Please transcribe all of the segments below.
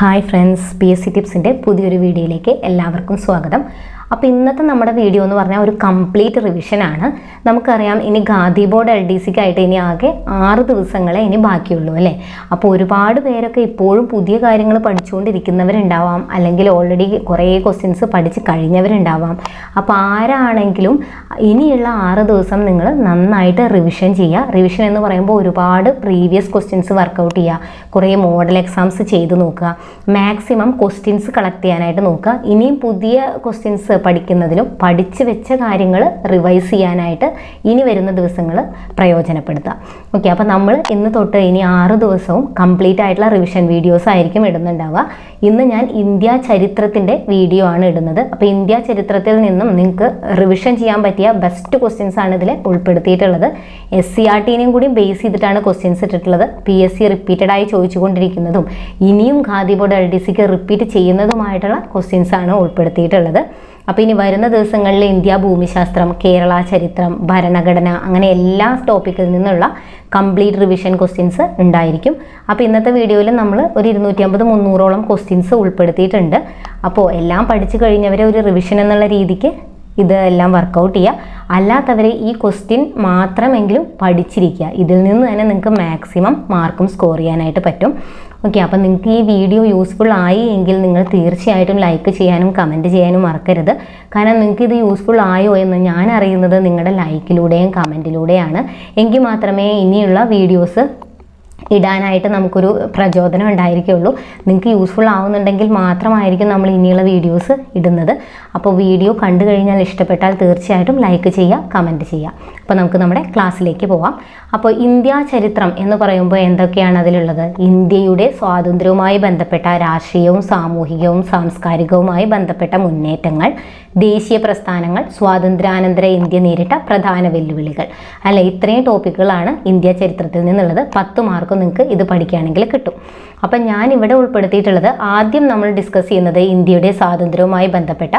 Hi friends, PSC ടിപ്സിൻ്റെ പുതിയൊരു വീഡിയോയിലേക്ക് എല്ലാവർക്കും സ്വാഗതം. അപ്പോൾ ഇന്നത്തെ നമ്മുടെ വീഡിയോ എന്ന് പറഞ്ഞാൽ ഒരു കംപ്ലീറ്റ് റിവിഷനാണ്. നമുക്കറിയാം ഇനി ഖാദി ബോർഡ് LDCക്കായിട്ട് ഇനി ആകെ 6 ദിവസങ്ങളെ ഇനി ബാക്കിയുള്ളൂ അല്ലേ. അപ്പോൾ ഒരുപാട് പേരൊക്കെ ഇപ്പോഴും പുതിയ കാര്യങ്ങൾ പഠിച്ചുകൊണ്ടിരിക്കുന്നവരുണ്ടാവാം, അല്ലെങ്കിൽ ഓൾറെഡി കുറേ ക്വസ്റ്റ്യൻസ് പഠിച്ച് കഴിഞ്ഞവരുണ്ടാവാം. അപ്പോൾ ആരാണെങ്കിലും ഇനിയുള്ള 6 ദിവസം നിങ്ങൾ നന്നായിട്ട് റിവിഷൻ ചെയ്യുക. റിവിഷൻ എന്ന് പറയുമ്പോൾ ഒരുപാട് പ്രീവിയസ് ക്വസ്റ്റ്യൻസ് വർക്കൗട്ട് ചെയ്യുക, കുറേ മോഡൽ എക്സാംസ് ചെയ്ത് നോക്കുക, മാക്സിമം ക്വസ്റ്റ്യൻസ് കളക്ട് ചെയ്യാനായിട്ട് നോക്കുക. ഇനിയും പുതിയ ക്വസ്റ്റ്യൻസ് പഠിക്കുന്നതിലും പഠിച്ചു വെച്ച കാര്യങ്ങൾ റിവൈസ് ചെയ്യാനായിട്ട് ഇനി വരുന്ന ദിവസങ്ങൾ പ്രയോജനപ്പെടുത്തുക. ഓക്കെ, അപ്പോൾ നമ്മൾ ഇന്ന് തൊട്ട് ഇനി 6 ദിവസവും കംപ്ലീറ്റ് ആയിട്ടുള്ള റിവിഷൻ വീഡിയോസ് ആയിരിക്കും ഇടുന്നുണ്ടാവുക. ഇന്ന് ഞാൻ ഇന്ത്യ ചരിത്രത്തിൻ്റെ വീഡിയോ ആണ് ഇടുന്നത്. അപ്പോൾ ഇന്ത്യ ചരിത്രത്തിൽ നിന്നും നിങ്ങൾക്ക് റിവിഷൻ ചെയ്യാൻ പറ്റിയ ബെസ്റ്റ് ക്വസ്റ്റ്യൻസ് ആണ് ഇതിൽ ഉൾപ്പെടുത്തിയിട്ടുള്ളത്. SCRTനെയും കൂടി ബേസ് ചെയ്തിട്ടാണ് ക്വസ്റ്റ്യൻസ് ഇട്ടിട്ടുള്ളത്. PSC റിപ്പീറ്റഡ് ആയി ചോദിച്ചുകൊണ്ടിരിക്കുന്നതും ഇനിയും ഖാദി ബോർഡ് LDCക്ക് റിപ്പീറ്റ് ചെയ്യുന്നതുമായിട്ടുള്ള ക്വസ്റ്റ്യൻസ് ആണ് ഉൾപ്പെടുത്തിയിട്ടുള്ളത്. അപ്പോൾ ഇനി വരുന്ന ദിവസങ്ങളിൽ ഇന്ത്യ ഭൂമിശാസ്ത്രം, കേരള ചരിത്രം, ഭരണഘടന, അങ്ങനെ എല്ലാ ടോപ്പിക്കിൽ നിന്നുള്ള കംപ്ലീറ്റ് റിവിഷൻ ക്വസ്റ്റ്യൻസ് ഉണ്ടായിരിക്കും. അപ്പോൾ ഇന്നത്തെ വീഡിയോയിൽ നമ്മൾ ഒരു 250-300ഓളം ക്വസ്റ്റ്യൻസ് ഉൾപ്പെടുത്തിയിട്ടുണ്ട്. അപ്പോൾ എല്ലാം പഠിച്ചു കഴിഞ്ഞവരെ ഒരു റിവിഷൻ എന്നുള്ള രീതിക്ക് ഇതെല്ലാം വർക്കൗട്ട് ചെയ്യുക. അല്ലാത്തവരെ ഈ ക്വസ്റ്റ്യൻ മാത്രമെങ്കിലും പഠിച്ചിരിക്കുക. ഇതിൽ നിന്ന് തന്നെ നിങ്ങൾക്ക് മാക്സിമം മാർക്കും സ്കോർ ചെയ്യാനായിട്ട് പറ്റും. ഓക്കെ, അപ്പോൾ നിങ്ങൾക്ക് ഈ വീഡിയോ യൂസ്ഫുൾ ആയി എങ്കിൽ നിങ്ങൾ തീർച്ചയായിട്ടും ലൈക്ക് ചെയ്യാനും കമൻറ്റ് ചെയ്യാനും മറക്കരുത്. കാരണം നിങ്ങൾക്ക് ഇത് യൂസ്ഫുൾ ആയോ എന്ന് ഞാൻ അറിയുന്നത് നിങ്ങളുടെ ലൈക്കിലൂടെയും കമൻറ്റിലൂടെയാണ്. എങ്കിൽ മാത്രമേ ഇനിയുള്ള വീഡിയോസ് ഇടാനായിട്ട് നമുക്കൊരു പ്രചോദനം ഉണ്ടായിരിക്കുള്ളൂ. നിങ്ങൾക്ക് യൂസ്ഫുൾ ആവുന്നുണ്ടെങ്കിൽ മാത്രമായിരിക്കും നമ്മൾ ഇനിയുള്ള വീഡിയോസ് ഇടുന്നത്. അപ്പോൾ വീഡിയോ കണ്ടു കഴിഞ്ഞാൽ ഇഷ്ടപ്പെട്ടാൽ തീർച്ചയായിട്ടും ലൈക്ക് ചെയ്യുക, കമൻറ്റ് ചെയ്യുക. അപ്പോൾ നമുക്ക് നമ്മുടെ ക്ലാസ്സിലേക്ക് പോവാം. അപ്പോൾ ഇന്ത്യ ചരിത്രം എന്ന് പറയുമ്പോൾ എന്തൊക്കെയാണ് അതിലുള്ളത്? ഇന്ത്യയുടെ സ്വാതന്ത്ര്യവുമായി ബന്ധപ്പെട്ട രാഷ്ട്രീയവും സാമൂഹികവും സാംസ്കാരികവുമായി ബന്ധപ്പെട്ട മുന്നേറ്റങ്ങൾ, ദേശീയ പ്രസ്ഥാനങ്ങൾ, സ്വാതന്ത്ര്യാനന്തര ഇന്ത്യ നേരിട്ട പ്രധാന വെല്ലുവിളികൾ. അല്ല, ഇത്രയും ടോപ്പിക്കുകളാണ് ഇന്ത്യ ചരിത്രത്തിൽ നിന്നുള്ളത്. 10 മാർക്ക് നിങ്ങൾക്ക് ഇത് പഠിക്കുകയാണെങ്കിൽ കിട്ടും. അപ്പം ഞാൻ ഇവിടെ ഉൾപ്പെടുത്തിയിട്ടുള്ളത്, ആദ്യം നമ്മൾ ഡിസ്കസ് ചെയ്യുന്നത് ഇന്ത്യയുടെ സ്വാതന്ത്ര്യവുമായി ബന്ധപ്പെട്ട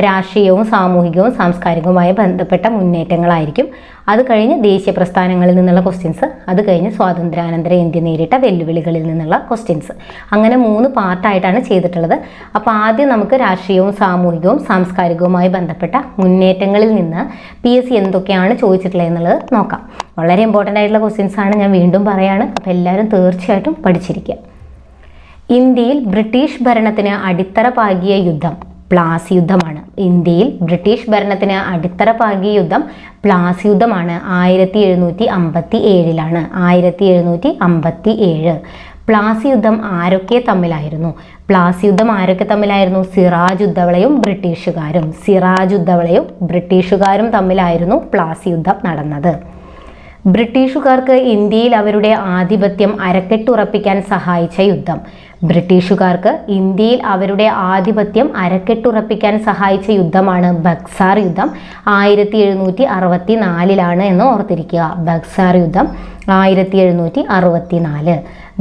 രാഷ്ട്രീയവും സാമൂഹികവും സാംസ്കാരികവുമായി ബന്ധപ്പെട്ട മുന്നേറ്റങ്ങളായിരിക്കും. അത് കഴിഞ്ഞ് ദേശീയ പ്രസ്ഥാനങ്ങളിൽ നിന്നുള്ള ക്വസ്റ്റ്യൻസ്, അത് കഴിഞ്ഞ് സ്വാതന്ത്ര്യാനന്തര ഇന്ത്യ നേരിട്ട വെല്ലുവിളികളിൽ നിന്നുള്ള ക്വസ്റ്റ്യൻസ്. അങ്ങനെ 3 പാർട്ടായിട്ടാണ് ചെയ്തിട്ടുള്ളത്. അപ്പോൾ ആദ്യം നമുക്ക് രാഷ്ട്രീയവും സാമൂഹികവും സാംസ്കാരികവുമായി ബന്ധപ്പെട്ട മുന്നേറ്റങ്ങളിൽ നിന്ന് PSC എന്തൊക്കെയാണ് ചോദിച്ചിട്ടുള്ളത് എന്നുള്ളത് നോക്കാം. വളരെ ഇമ്പോർട്ടൻ്റ് ആയിട്ടുള്ള ക്വസ്റ്റ്യൻസ് ആണ്, ഞാൻ വീണ്ടും പറയാണ്. അപ്പോൾ എല്ലാവരും തീർച്ചയായിട്ടും പഠിച്ചിരിക്കുക. ഇന്ത്യയിൽ ബ്രിട്ടീഷ് ഭരണത്തിന് അടിത്തറ പാകിയ യുദ്ധം പ്ലാസി യുദ്ധമാണ്. ഇന്ത്യയിൽ ബ്രിട്ടീഷ് ഭരണത്തിന് അടിത്തറ പാകിയ യുദ്ധം പ്ലാസി യുദ്ധമാണ്. 1757 1757. പ്ലാസി യുദ്ധം ആരൊക്കെ തമ്മിലായിരുന്നു? പ്ലാസി യുദ്ധം ആരൊക്കെ തമ്മിലായിരുന്നു? സിറാജുദ്ദൗളയും ബ്രിട്ടീഷുകാരും. സിറാജുദ്ദൗളയും ബ്രിട്ടീഷുകാരും തമ്മിലായിരുന്നു പ്ലാസി യുദ്ധം നടന്നത്. ബ്രിട്ടീഷുകാർക്ക് ഇന്ത്യയിൽ അവരുടെ ആധിപത്യം അരക്കെട്ടുറപ്പിക്കാൻ സഹായിച്ച യുദ്ധം. ബ്രിട്ടീഷുകാർക്ക് ഇന്ത്യയിൽ അവരുടെ ആധിപത്യം അരക്കെട്ടുറപ്പിക്കാൻ സഹായിച്ച യുദ്ധമാണ് ബക്സാർ യുദ്ധം. 1764 എന്ന് ഓർത്തിരിക്കുക. ബക്സാർ യുദ്ധം 1764.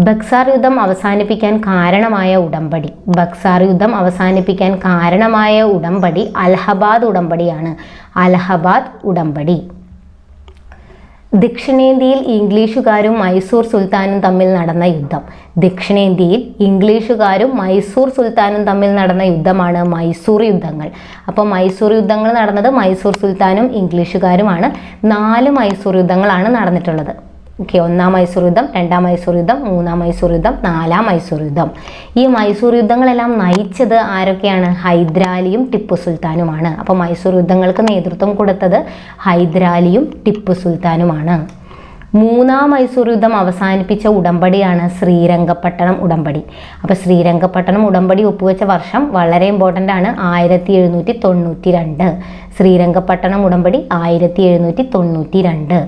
ബക്സാർ യുദ്ധം അവസാനിപ്പിക്കാൻ കാരണമായ ഉടമ്പടി. ബക്സാർ യുദ്ധം അവസാനിപ്പിക്കാൻ കാരണമായ ഉടമ്പടി അലഹബാദ് ഉടമ്പടിയാണ്. അലഹബാദ് ഉടമ്പടി. ദക്ഷിണേന്ത്യയിൽ ഇംഗ്ലീഷുകാരും മൈസൂർ സുൽത്താനും തമ്മിൽ നടന്ന യുദ്ധം. ദക്ഷിണേന്ത്യയിൽ ഇംഗ്ലീഷുകാരും മൈസൂർ സുൽത്താനും തമ്മിൽ നടന്ന യുദ്ധമാണ് മൈസൂർ യുദ്ധങ്ങൾ. അപ്പോൾ മൈസൂർ യുദ്ധങ്ങൾ നടന്നത് മൈസൂർ സുൽത്താനും ഇംഗ്ലീഷുകാരുമാണ്. 4 മൈസൂർ യുദ്ധങ്ങളാണ് നടന്നിട്ടുള്ളത്. ഓക്കെ, 1-ാം മൈസൂർ യുദ്ധം, 2-ാം മൈസൂർ യുദ്ധം, 3-ാം മൈസൂർ യുദ്ധം, 4-ാം മൈസൂർ യുദ്ധം. ഈ മൈസൂർ യുദ്ധങ്ങളെല്ലാം നയിച്ചത് ആരൊക്കെയാണ്? ഹൈദരാലിയും ടിപ്പു സുൽത്താനുമാണ്. അപ്പോൾ മൈസൂർ യുദ്ധങ്ങൾക്ക് നേതൃത്വം കൊടുത്തത് ഹൈദരാലിയും ടിപ്പു സുൽത്താനുമാണ്. 3-ാം മൈസൂർ യുദ്ധം അവസാനിപ്പിച്ച ഉടമ്പടിയാണ് ശ്രീരംഗപട്ടണം ഉടമ്പടി. അപ്പോൾ ശ്രീരംഗപട്ടണം ഉടമ്പടി ഒപ്പുവെച്ച വർഷം വളരെ ഇമ്പോർട്ടൻ്റ് ആണ്, 1792. ശ്രീരംഗപട്ടണം ഉടമ്പടി 1792.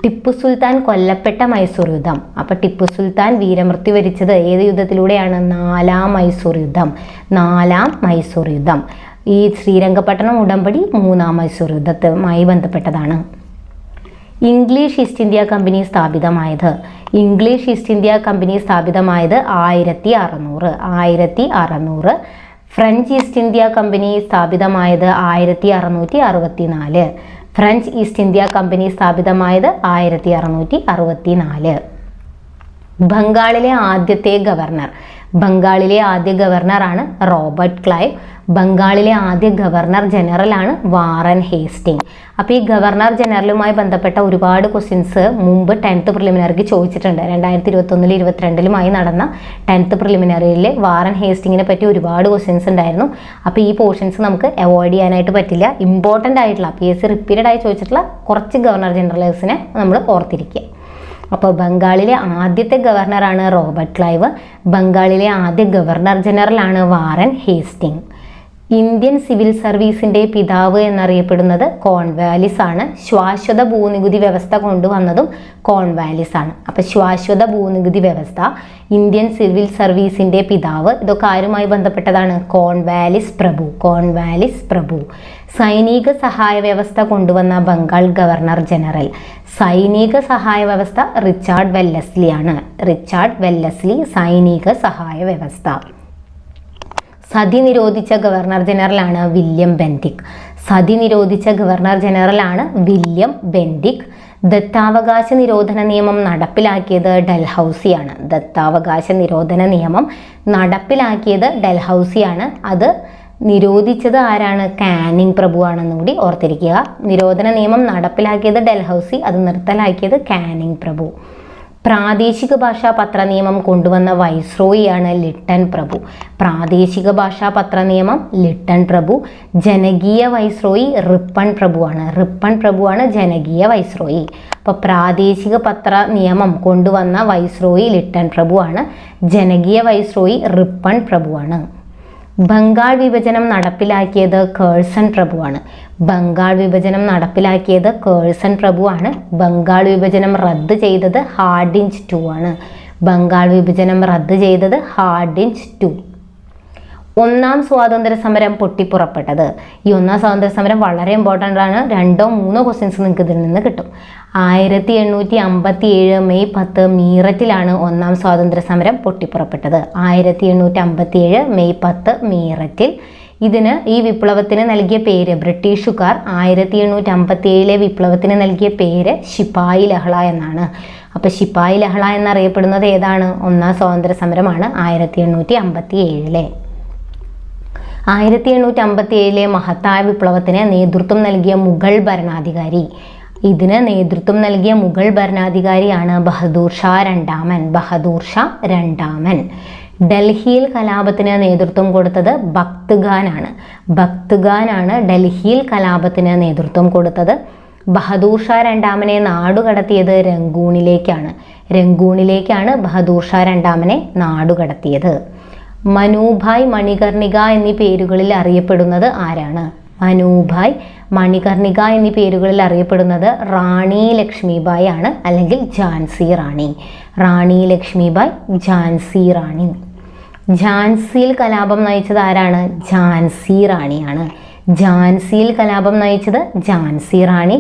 ടിപ്പു സുൽത്താൻ കൊല്ലപ്പെട്ട മൈസൂർ യുദ്ധം. അപ്പോൾ ടിപ്പു സുൽത്താൻ വീരമൃത്യു വരിച്ചത് ഏത് യുദ്ധത്തിലൂടെയാണ്? 4-ാം മൈസൂർ യുദ്ധം. 4-ാം മൈസൂർ യുദ്ധം. ഈ ശ്രീരംഗപട്ടണം ഉടമ്പടി 3-ാം മൈസൂർ യുദ്ധവുമായി ബന്ധപ്പെട്ടതാണ്. ഇംഗ്ലീഷ് ഈസ്റ്റ് ഇന്ത്യ കമ്പനി സ്ഥാപിതമായത്. ഇംഗ്ലീഷ് ഈസ്റ്റ് ഇന്ത്യ കമ്പനി സ്ഥാപിതമായത് 1600. ഫ്രഞ്ച് ഈസ്റ്റ് ഇന്ത്യ കമ്പനി സ്ഥാപിതമായത് 1664. ഫ്രഞ്ച് ഈസ്റ്റ് ഇന്ത്യ കമ്പനി സ്ഥാപിതമായത് 1664. ബംഗാളിലെ ആദ്യത്തെ ഗവർണർ. ബംഗാളിലെ ആദ്യ ഗവർണറാണ് റോബർട്ട് ക്ലൈവ്. ബംഗാളിലെ ആദ്യ ഗവർണർ ജനറലാണ് വാറൻ ഹേസ്റ്റിംഗ്. അപ്പോൾ ഈ ഗവർണർ ജനറലുമായി ബന്ധപ്പെട്ട ഒരുപാട് ക്വസ്റ്റ്യൻസ് മുമ്പ് 10th പ്രിലിമിനറിക്ക് ചോദിച്ചിട്ടുണ്ട്. 2021 22 നടന്ന 10th പ്രിലിമിനറിയിൽ വാറൻ ഹേസ്റ്റിങ്ങിനെ പറ്റി ഒരുപാട് ക്വസ്റ്റ്യൻസ് ഉണ്ടായിരുന്നു. അപ്പോൾ ഈ പോർഷൻസ് നമുക്ക് അവോയ്ഡ് ചെയ്യാനായിട്ട് പറ്റില്ല. ഇമ്പോർട്ടൻ്റ് ആയിട്ടുള്ള PSC റിപ്പീറ്റഡ് ആയി ചോദിച്ചിട്ടുള്ള കുറച്ച് ഗവർണർ ജനറൽസിനെ നമ്മൾ ഓർത്തിരിക്കുക. അപ്പോൾ ബംഗാളിലെ ആദ്യത്തെ ഗവർണറാണ് റോബർട്ട് ക്ലൈവ്. ബംഗാളിലെ ആദ്യ ഗവർണർ ജനറലാണ് വാറൻ ഹേസ്റ്റിംഗ്. ഇന്ത്യൻ സിവിൽ സർവീസിൻ്റെ പിതാവ് എന്നറിയപ്പെടുന്നത് കോൺവാലിസ് ആണ്. ശാശ്വത ഭൂനികുതി വ്യവസ്ഥ കൊണ്ടുവന്നതും കോൺവാലിസ് ആണ്. അപ്പോൾ ശാശ്വത ഭൂനികുതി വ്യവസ്ഥ, ഇന്ത്യൻ സിവിൽ സർവീസിൻ്റെ പിതാവ്, ഇതൊക്കെ ആരുമായി ബന്ധപ്പെട്ടതാണ്? കോൺവാലിസ് പ്രഭു. കോൺവാലിസ് പ്രഭു. സൈനിക സഹായ വ്യവസ്ഥ കൊണ്ടുവന്ന ബംഗാൾ ഗവർണർ ജനറൽ. സൈനിക സഹായ വ്യവസ്ഥ റിച്ചാർഡ് വെല്ലസ്ലി ആണ്. റിച്ചാർഡ് വെല്ലസ്ലി സൈനിക സഹായ വ്യവസ്ഥ. സതി നിരോധിച്ച ഗവർണർ ജനറലാണ് വില്യം ബെൻഡിക്. സതി നിരോധിച്ച ഗവർണർ ജനറലാണ് വില്യം ബെൻഡിക്. ദത്താവകാശ നിരോധന നിയമം നടപ്പിലാക്കിയത് ഡൽഹൌസിയാണ്. ദത്താവകാശ നിരോധന നിയമം നടപ്പിലാക്കിയത് ഡൽഹൌസിയാണ്. അത് നിരോധിച്ചത് ആരാണ്? കാനിങ് പ്രഭു ആണെന്നും കൂടി ഓർത്തിരിക്കുക. നിരോധന നിയമം നടപ്പിലാക്കിയത് ഡൽഹൌസി, അത് നിർത്തലാക്കിയത് കാനിങ് പ്രഭു. പ്രാദേശിക ഭാഷാ പത്ര നിയമം കൊണ്ടുവന്ന വൈസ്രോയിയാണ് ലിട്ടൺ പ്രഭു. പ്രാദേശിക ഭാഷാ പത്ര നിയമം ലിട്ടൺ പ്രഭു. ജനകീയ വൈസ്രോയി റിപ്പൺ പ്രഭുവാണ്. റിപ്പൺ പ്രഭുവാണ് ജനകീയ വൈസ്രോയി. അപ്പോൾ പ്രാദേശിക പത്ര നിയമം കൊണ്ടുവന്ന വൈസ്രോയി ലിട്ടൺ പ്രഭുവാണ്. ജനകീയ വൈസ്രോയി റിപ്പൺ പ്രഭുവാണ്. ബംഗാൾ വിഭജനം നടപ്പിലാക്കിയത് കേഴ്സൺ പ്രഭുവാണ്. ബംഗാൾ വിഭജനം നടപ്പിലാക്കിയത് കേഴ്സൺ പ്രഭുവാണ്. ബംഗാൾ വിഭജനം റദ്ദ് ചെയ്തത് ഹാർഡിഞ്ച് ടു ആണ്. ബംഗാൾ വിഭജനം റദ്ദ് ചെയ്തത് ഹാർഡിഞ്ച് ടു. ഒന്നാം സ്വാതന്ത്ര്യ സമരം പൊട്ടിപ്പുറപ്പെട്ടത്. ഈ ഒന്നാം സ്വാതന്ത്ര്യ സമരം വളരെ ഇമ്പോർട്ടൻ്റ് ആണ്. 2-3 ക്വസ്റ്റ്യൻസ് നിങ്ങൾക്ക് ഇതിൽ നിന്ന് കിട്ടും. 1857 മെയ് 10 മീററ്റിലാണ് ഒന്നാം സ്വാതന്ത്ര്യ സമരം പൊട്ടിപ്പുറപ്പെട്ടത്. 1857 മെയ് 10 മീററ്റിൽ. ഇതിന് ഈ വിപ്ലവത്തിന് നൽകിയ പേര്, ബ്രിട്ടീഷുകാർ 1857 വിപ്ലവത്തിന് നൽകിയ പേര് ശിപായി ലഹള എന്നാണ്. അപ്പോൾ ശിപായി ലഹള എന്നറിയപ്പെടുന്നത് ഏതാണ്? ഒന്നാം സ്വാതന്ത്ര്യ സമരമാണ് 1857. 1857 മഹത്തായ വിപ്ലവത്തിന് നേതൃത്വം നൽകിയ മുഗൾ ഭരണാധികാരി. ഇതിന് നേതൃത്വം നൽകിയ മുഗൾ ഭരണാധികാരിയാണ് ബഹദൂർ ഷാ രണ്ടാമൻ. ബഹദൂർ ഷാ രണ്ടാമൻ. ഡൽഹിയിൽ കലാപത്തിന് നേതൃത്വം കൊടുത്തത് ബക്ത് ഖാൻ ആണ്. ബക്ത് ഖാൻ ആണ് ഡൽഹിയിൽ കലാപത്തിന് നേതൃത്വം കൊടുത്തത്. ബഹദൂർ ഷാ രണ്ടാമനെ നാടുകടത്തിയത് രംഗൂണിലേക്കാണ്. രംഗൂണിലേക്കാണ് ബഹദൂർ ഷാ രണ്ടാമനെ നാടുകടത്തിയത്. മനുഭായ്, മണികർണിക എന്നീ പേരുകളിൽ അറിയപ്പെടുന്നത് ആരാണ്? മനുഭായ്, മണികർണിക എന്നീ പേരുകളിൽ അറിയപ്പെടുന്നത് റാണി ലക്ഷ്മിബായി ആണ്, അല്ലെങ്കിൽ ഝാൻസി റാണി. റാണി ലക്ഷ്മിബായി, ഝാൻസി റാണി. ഝാൻസിയിൽ കലാപം നയിച്ചത് ആരാണ്? ഝാൻസി റാണിയാണ്. ഝാൻസിയിൽ കലാപം നയിച്ചത് ഝാൻസി റാണി.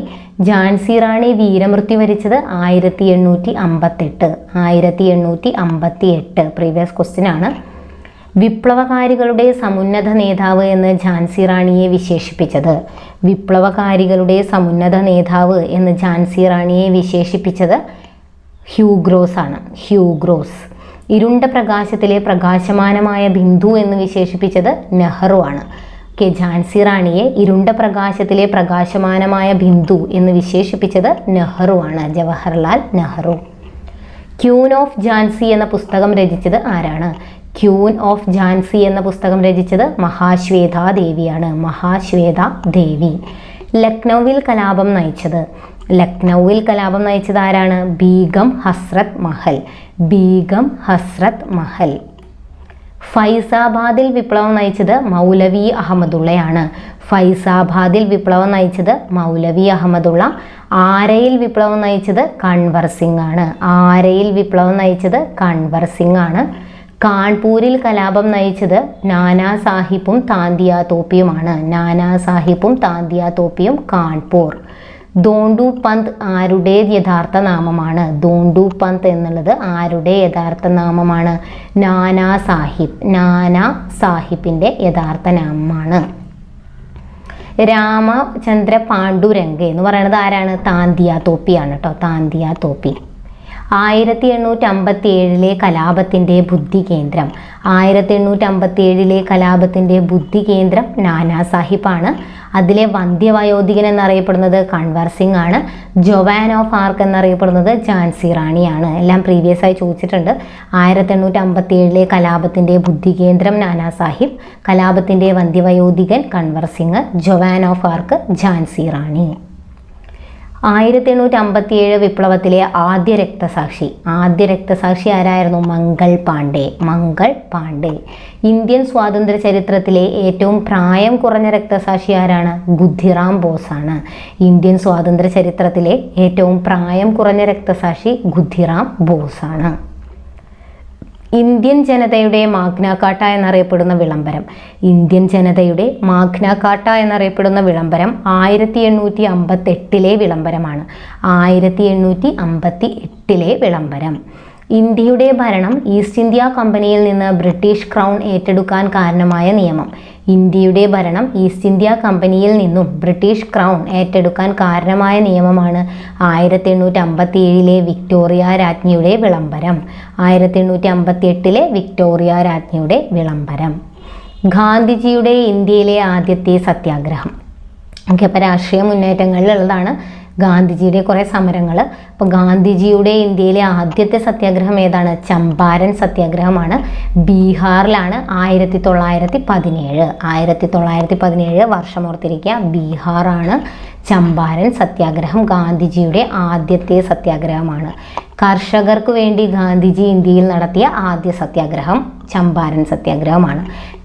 ഝാൻസി റാണി വീരമൃത്യു വരിച്ചത് 1858. 1858 പ്രീവിയസ് ക്വസ്റ്റ്യൻ ആണ്. വിപ്ലവകാരികളുടെ സമുന്നത നേതാവ് എന്ന് ഝാൻസി റാണിയെ വിശേഷിപ്പിച്ചത്. വിപ്ലവകാരികളുടെ സമുന്നത നേതാവ് എന്ന് ഝാൻസി റാണിയെ വിശേഷിപ്പിച്ചത് ഹ്യൂഗ്രോസ് ആണ്. ഹ്യൂഗ്രോസ്. ഇരുണ്ട പ്രകാശത്തിലെ പ്രകാശമാനമായ ബിന്ദു എന്ന് വിശേഷിപ്പിച്ചത് നെഹ്റു ആണ്. ഝാൻസി റാണിയെ ഇരുണ്ട പ്രകാശത്തിലെ പ്രകാശമാനമായ ബിന്ദു എന്ന് വിശേഷിപ്പിച്ചത് നെഹ്റു ആണ്. ജവഹർലാൽ നെഹ്റു. ക്യൂൻ ഓഫ് ഝാൻസി എന്ന പുസ്തകം രചിച്ചത് ആരാണ്? ക്യൂൻ ഓഫ് ഝാൻസി എന്ന പുസ്തകം രചിച്ചത് മഹാശ്വേതാ ദേവിയാണ്. മഹാശ്വേതാ ദേവി. ലക്നൌവിൽ കലാപം നയിച്ചത്. ലക്നൌവിൽ കലാപം നയിച്ചത് ആരാണ്? ബീഗം ഹസ്രത്ത് മഹൽ. ബീഗം ഹസ്രത്ത് മഹൽ. ഫൈസാബാദിൽ വിപ്ലവം നയിച്ചത് മൗലവി അഹമ്മദുള്ളയാണ്. ഫൈസാബാദിൽ വിപ്ലവം നയിച്ചത് മൗലവി അഹമ്മദുള്ള. ആരയിൽ വിപ്ലവം നയിച്ചത് കൺവർ സിംഗ് ആണ്. ആരയിൽ വിപ്ലവം നയിച്ചത് കൺവർ സിംഗ് ആണ്. കാൺപൂരിൽ കലാപം നയിച്ചത് നാനാ സാഹിബും താന്തിയ തോപ്പിയുമാണ്. നാനാ സാഹിബും താന്തിയ തോപ്പിയും കാൺപൂർ. ദോണ്ടു പന്ത് ആരുടെ യഥാർത്ഥ നാമമാണ്? ദോണ്ടു പന്ത് എന്നുള്ളത് ആരുടെ യഥാർത്ഥ നാമമാണ്? നാനാ സാഹിബ്. നാനാ സാഹിബിൻ്റെ യഥാർത്ഥ നാമമാണ്. രാമചന്ദ്ര പാണ്ഡുരംഗ് എന്ന് പറയുന്നത് ആരാണ്? താന്തിയ തോപ്പിയാണ് കേട്ടോ. താന്തിയ തോപ്പി. 1857 കലാപത്തിൻ്റെ ബുദ്ധി കേന്ദ്രം. 1857 കലാപത്തിൻ്റെ ബുദ്ധി കേന്ദ്രം നാനാ സാഹിബാണ്. അതിലെ വന്ധ്യവയോധികൻ എന്നറിയപ്പെടുന്നത് കൺവർ സിംഗ് ആണ്. ജോവാൻ ഓഫ് ആർക്ക് എന്നറിയപ്പെടുന്നത് ഝാൻസി റാണിയാണ്. എല്ലാം പ്രീവിയസ് ആയി ചോദിച്ചിട്ടുണ്ട്. 1857 കലാപത്തിൻ്റെ ബുദ്ധി കേന്ദ്രം നാനാ സാഹിബ്, കലാപത്തിൻ്റെ വന്ധ്യവയോധികൻ കൺവർ സിംഗ്, ജോവാൻ ഓഫ് ആർക്ക് ഝാൻസി റാണി. 1857 വിപ്ലവത്തിലെ ആദ്യ രക്തസാക്ഷി ആരായിരുന്നു? മംഗൾ പാണ്ഡെ. ഇന്ത്യൻ സ്വാതന്ത്ര്യ ചരിത്രത്തിലെ ഏറ്റവും പ്രായം കുറഞ്ഞ രക്തസാക്ഷി ആരാണ്? ഖുദിറാം ബോസ് ആണ്. ഇന്ത്യൻ സ്വാതന്ത്ര്യ ചരിത്രത്തിലെ ഏറ്റവും പ്രായം കുറഞ്ഞ രക്തസാക്ഷി ഖുദിറാം ബോസ് ആണ്. ഇന്ത്യൻ ജനതയുടെ മാഗ്ന കാർട്ട എന്നറിയപ്പെടുന്ന വിളംബരം. 1858 വിളംബരമാണ്. 1858 വിളംബരം. ഇന്ത്യയുടെ ഭരണം ഈസ്റ്റ് ഇന്ത്യ കമ്പനിയിൽ നിന്ന് ബ്രിട്ടീഷ് ക്രൗൺ ഏറ്റെടുക്കാൻ കാരണമായ നിയമം. ഇന്ത്യയുടെ ഭരണം ഈസ്റ്റ് ഇന്ത്യ കമ്പനിയിൽ നിന്നും ബ്രിട്ടീഷ് ക്രൗൺ ഏറ്റെടുക്കാൻ കാരണമായ നിയമമാണ് 1857 വിക്ടോറിയ രാജ്ഞിയുടെ വിളംബരം. 1858 വിക്ടോറിയ രാജ്ഞിയുടെ വിളംബരം. ഗാന്ധിജിയുടെ ഇന്ത്യയിലെ ആദ്യത്തെ സത്യാഗ്രഹം. ഓക്കെ, അപ്പോൾ രാഷ്ട്രീയ മുന്നേറ്റങ്ങളിലുള്ളതാണ് ഗാന്ധിജിയുടെ കുറേ സമരങ്ങൾ. അപ്പോൾ ഗാന്ധിജിയുടെ ഇന്ത്യയിലെ ആദ്യത്തെ സത്യാഗ്രഹം ഏതാണ്? ചമ്പാരൻ സത്യാഗ്രഹമാണ്. ബീഹാറിലാണ്. 1917 വർഷം ഓർത്തിരിക്കുക. ബീഹാറാണ് ചമ്പാരൻ സത്യാഗ്രഹം ഗാന്ധിജിയുടെ ആദ്യത്തെ സത്യാഗ്രഹമാണ്. കർഷകർക്ക് വേണ്ടി ഗാന്ധിജി ഇന്ത്യയിൽ നടത്തിയ ആദ്യ സത്യാഗ്രഹം ചമ്പാരൻ സത്യാഗ്രഹമാണ്.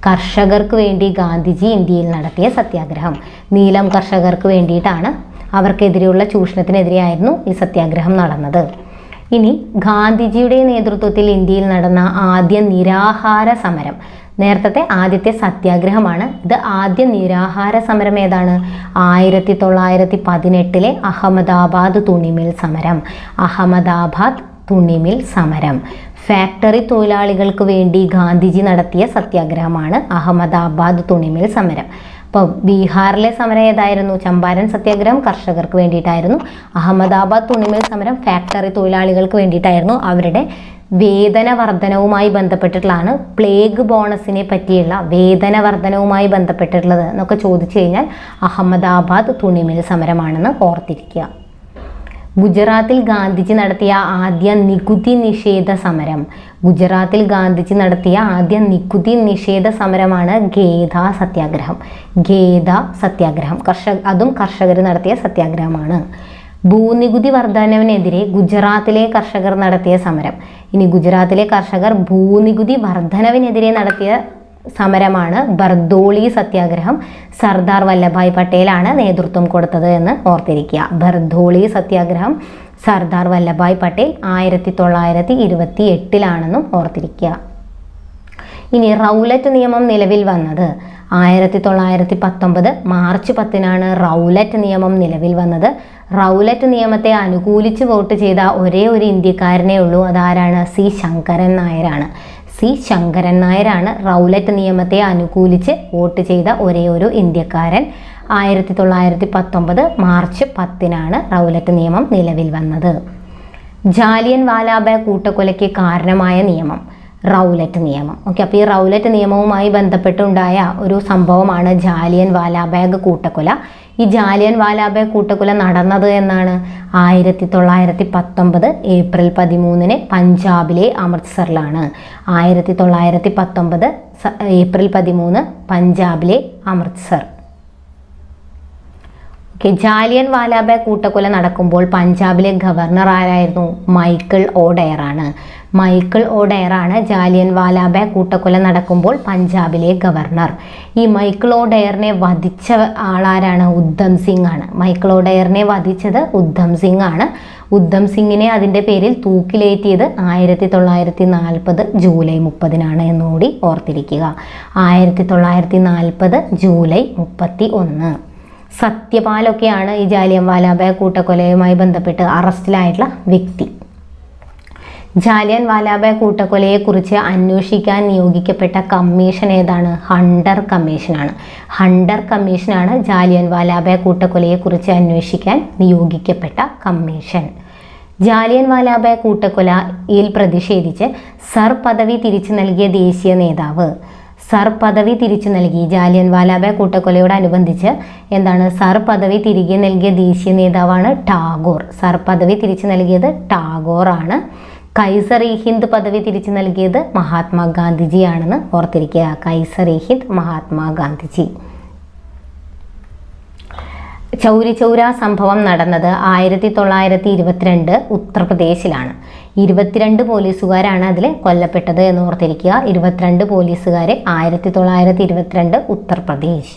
കർഷകർക്ക് വേണ്ടി ഗാന്ധിജി ഇന്ത്യയിൽ നടത്തിയ സത്യാഗ്രഹം നീലം കർഷകർക്ക് വേണ്ടിയിട്ടാണ്. അവർക്കെതിരെയുള്ള ചൂഷണത്തിനെതിരെയായിരുന്നു ഈ സത്യാഗ്രഹം നടന്നത്. ഇനി ഗാന്ധിജിയുടെ നേതൃത്വത്തിൽ ഇന്ത്യയിൽ നടന്ന ആദ്യ നിരാഹാര സമരം. നേരത്തെ ആദ്യത്തെ സത്യാഗ്രഹമാണ് ഇത്. ആദ്യ നിരാഹാര സമരം ഏതാണ്? 1918 അഹമ്മദാബാദ് തുണിമിൽ സമരം. ഫാക്ടറി തൊഴിലാളികൾക്ക് വേണ്ടി ഗാന്ധിജി നടത്തിയ സത്യാഗ്രഹമാണ് അഹമ്മദാബാദ് തുണിമിൽ സമരം. അപ്പോൾ ബീഹാറിലെ സമരം ഏതായിരുന്നു? ചമ്പാരൻ സത്യാഗ്രഹം കർഷകർക്ക് വേണ്ടിയിട്ടായിരുന്നു. അഹമ്മദാബാദ് തുണിമിൽ സമരം ഫാക്ടറി തൊഴിലാളികൾക്ക് വേണ്ടിയിട്ടായിരുന്നു. അവരുടെ വേതന വർധനവുമായി ബന്ധപ്പെട്ടിട്ടുള്ളതാണ്. പ്ലേഗ് ബോണസിനെ പറ്റിയുള്ള വേതന വർധനവുമായി ബന്ധപ്പെട്ടിട്ടുള്ളത് എന്നൊക്കെ ചോദിച്ചു കഴിഞ്ഞാൽ അഹമ്മദാബാദ് തുണിമിൽ സമരമാണെന്ന് ഓർത്തിരിക്കുക. ഗുജറാത്തിൽ ഗാന്ധിജി നടത്തിയ ആദ്യ നികുതി നിഷേധ സമരം. സമരമാണ് ഖേദ സത്യാഗ്രഹം. അതും കർഷകർ നടത്തിയ സത്യാഗ്രഹമാണ്. ഭൂനികുതി വർധനവിനെതിരെ ഗുജറാത്തിലെ കർഷകർ നടത്തിയ സമരം. ഇനി ഗുജറാത്തിലെ കർഷകർ ഭൂനികുതി വർധനവിനെതിരെ നടത്തിയ സമരമാണ് ബർദോളി സത്യാഗ്രഹം. സർദാർ വല്ലഭായ് പട്ടേലാണ് നേതൃത്വം കൊടുത്തത് എന്ന് ഓർത്തിരിക്കുക. ബർദോളി സത്യാഗ്രഹം സർദാർ വല്ലഭായ് പട്ടേൽ 1928 ഓർത്തിരിക്കുക. ഇനി റൗലറ്റ് നിയമം നിലവിൽ വന്നത് 1919 മാർച്ച് 10 റൗലറ്റ് നിയമം നിലവിൽ വന്നത്. റൗലറ്റ് നിയമത്തെ അനുകൂലിച്ച് വോട്ട് ചെയ്ത ഒരേ ഒരു ഇന്ത്യക്കാരനേ ഉള്ളൂ. അതാരാണ്? സി ശങ്കരൻ നായരാണ് റൗലറ്റ് നിയമത്തെ അനുകൂലിച്ച് വോട്ട് ചെയ്ത ഒരേ ഒരു ഇന്ത്യക്കാരൻ. 1919 മാർച്ച് 10 റൗലറ്റ് നിയമം നിലവിൽ വന്നത്. ജാലിയൻ വാലാബാഗ് കൂട്ടക്കൊലയ്ക്ക് കാരണമായ നിയമം റൗലറ്റ് നിയമം. ഓക്കെ, അപ്പോൾ ഈ റൗലറ്റ് നിയമവുമായി ബന്ധപ്പെട്ടുണ്ടായ ഒരു സംഭവമാണ് ജാലിയൻ വാലാബാഗ് കൂട്ടക്കൊല. ഈ ജാലിയൻ വാലാബാഗ് കൂട്ടക്കൊല നടന്നത് എന്നാണ്? 1919 ഏപ്രിൽ 13 പഞ്ചാബിലെ അമൃത്സറിലാണ്. 1919 ഏപ്രിൽ 13 പഞ്ചാബിലെ അമൃത്സർ. ഓക്കെ, ജാലിയൻ വാലാബാഗ് കൂട്ടക്കൊല നടക്കുമ്പോൾ പഞ്ചാബിലെ ഗവർണർ ആരായിരുന്നു? മൈക്കിൾ ഒ ഡയറാണ് ജാലിയൻ വാലാബാഗ് കൂട്ടക്കൊല നടക്കുമ്പോൾ പഞ്ചാബിലെ ഗവർണർ. ഈ മൈക്കിൾ ഒ ഡയറിനെ വധിച്ച ആളാരാണ്? ഉദ്ധം സിംഗ് ആണ്. മൈക്കിൾ ഒ ഡയറിനെ വധിച്ചത് ഉദ്ധം സിംഗ് ആണ്. ഉദ്ധം സിംഗിനെ അതിൻ്റെ പേരിൽ തൂക്കിലേറ്റിയത് 1940 ജൂലൈ 30 എന്നുകൂടി ഓർത്തിരിക്കുക. 1940 ജൂലൈ 31. സത്യപാലൊക്കെയാണ് ഈ ജാലിയൻ വാലാബാഗ് കൂട്ടക്കൊലയുമായി ബന്ധപ്പെട്ട് അറസ്റ്റിലായിട്ടുള്ള വ്യക്തി. ജാലിയൻ വാലാബാഗ് കൂട്ടക്കൊലയെക്കുറിച്ച് അന്വേഷിക്കാൻ നിയോഗിക്കപ്പെട്ട കമ്മീഷൻ ഏതാണ്? ഹണ്ടർ കമ്മീഷനാണ് ജാലിയൻ വാലാബാഗ് കൂട്ടക്കൊലയെക്കുറിച്ച് അന്വേഷിക്കാൻ നിയോഗിക്കപ്പെട്ട കമ്മീഷൻ. ജാലിയൻ വാലാബാഗ് കൂട്ടക്കൊലയിൽ പ്രതിഷേധിച്ച് സർ പദവി തിരിച്ചു നൽകിയ ദേശീയ നേതാവ്. സർ പദവി തിരിച്ചു നൽകി ജാലിയൻ വാലാബാഗ് കൂട്ടക്കൊലയോടനുബന്ധിച്ച് എന്താണ് സർ പദവി തിരികെ നൽകിയ ദേശീയ നേതാവാണ് ടാഗോർ. സർ പദവി തിരിച്ചു നൽകിയത് ടാഗോർ ആണ്. കൈസർ-ഇ-ഹിന്ദ് പദവി തിരിച്ചു നൽകിയത് മഹാത്മാഗാന്ധിജിയാണെന്ന് ഓർത്തിരിക്കുക. കൈസർ-ഇ-ഹിന്ദ് മഹാത്മാഗാന്ധിജി. ചൗരി ചൗര സംഭവം നടന്നത് 1922 ഉത്തർപ്രദേശിലാണ്. 22 പോലീസുകാരാണ് അതിൽ കൊല്ലപ്പെട്ടത് എന്ന് ഓർത്തിരിക്കുക. 22 പോലീസുകാരെ 1922 ഉത്തർപ്രദേശ്.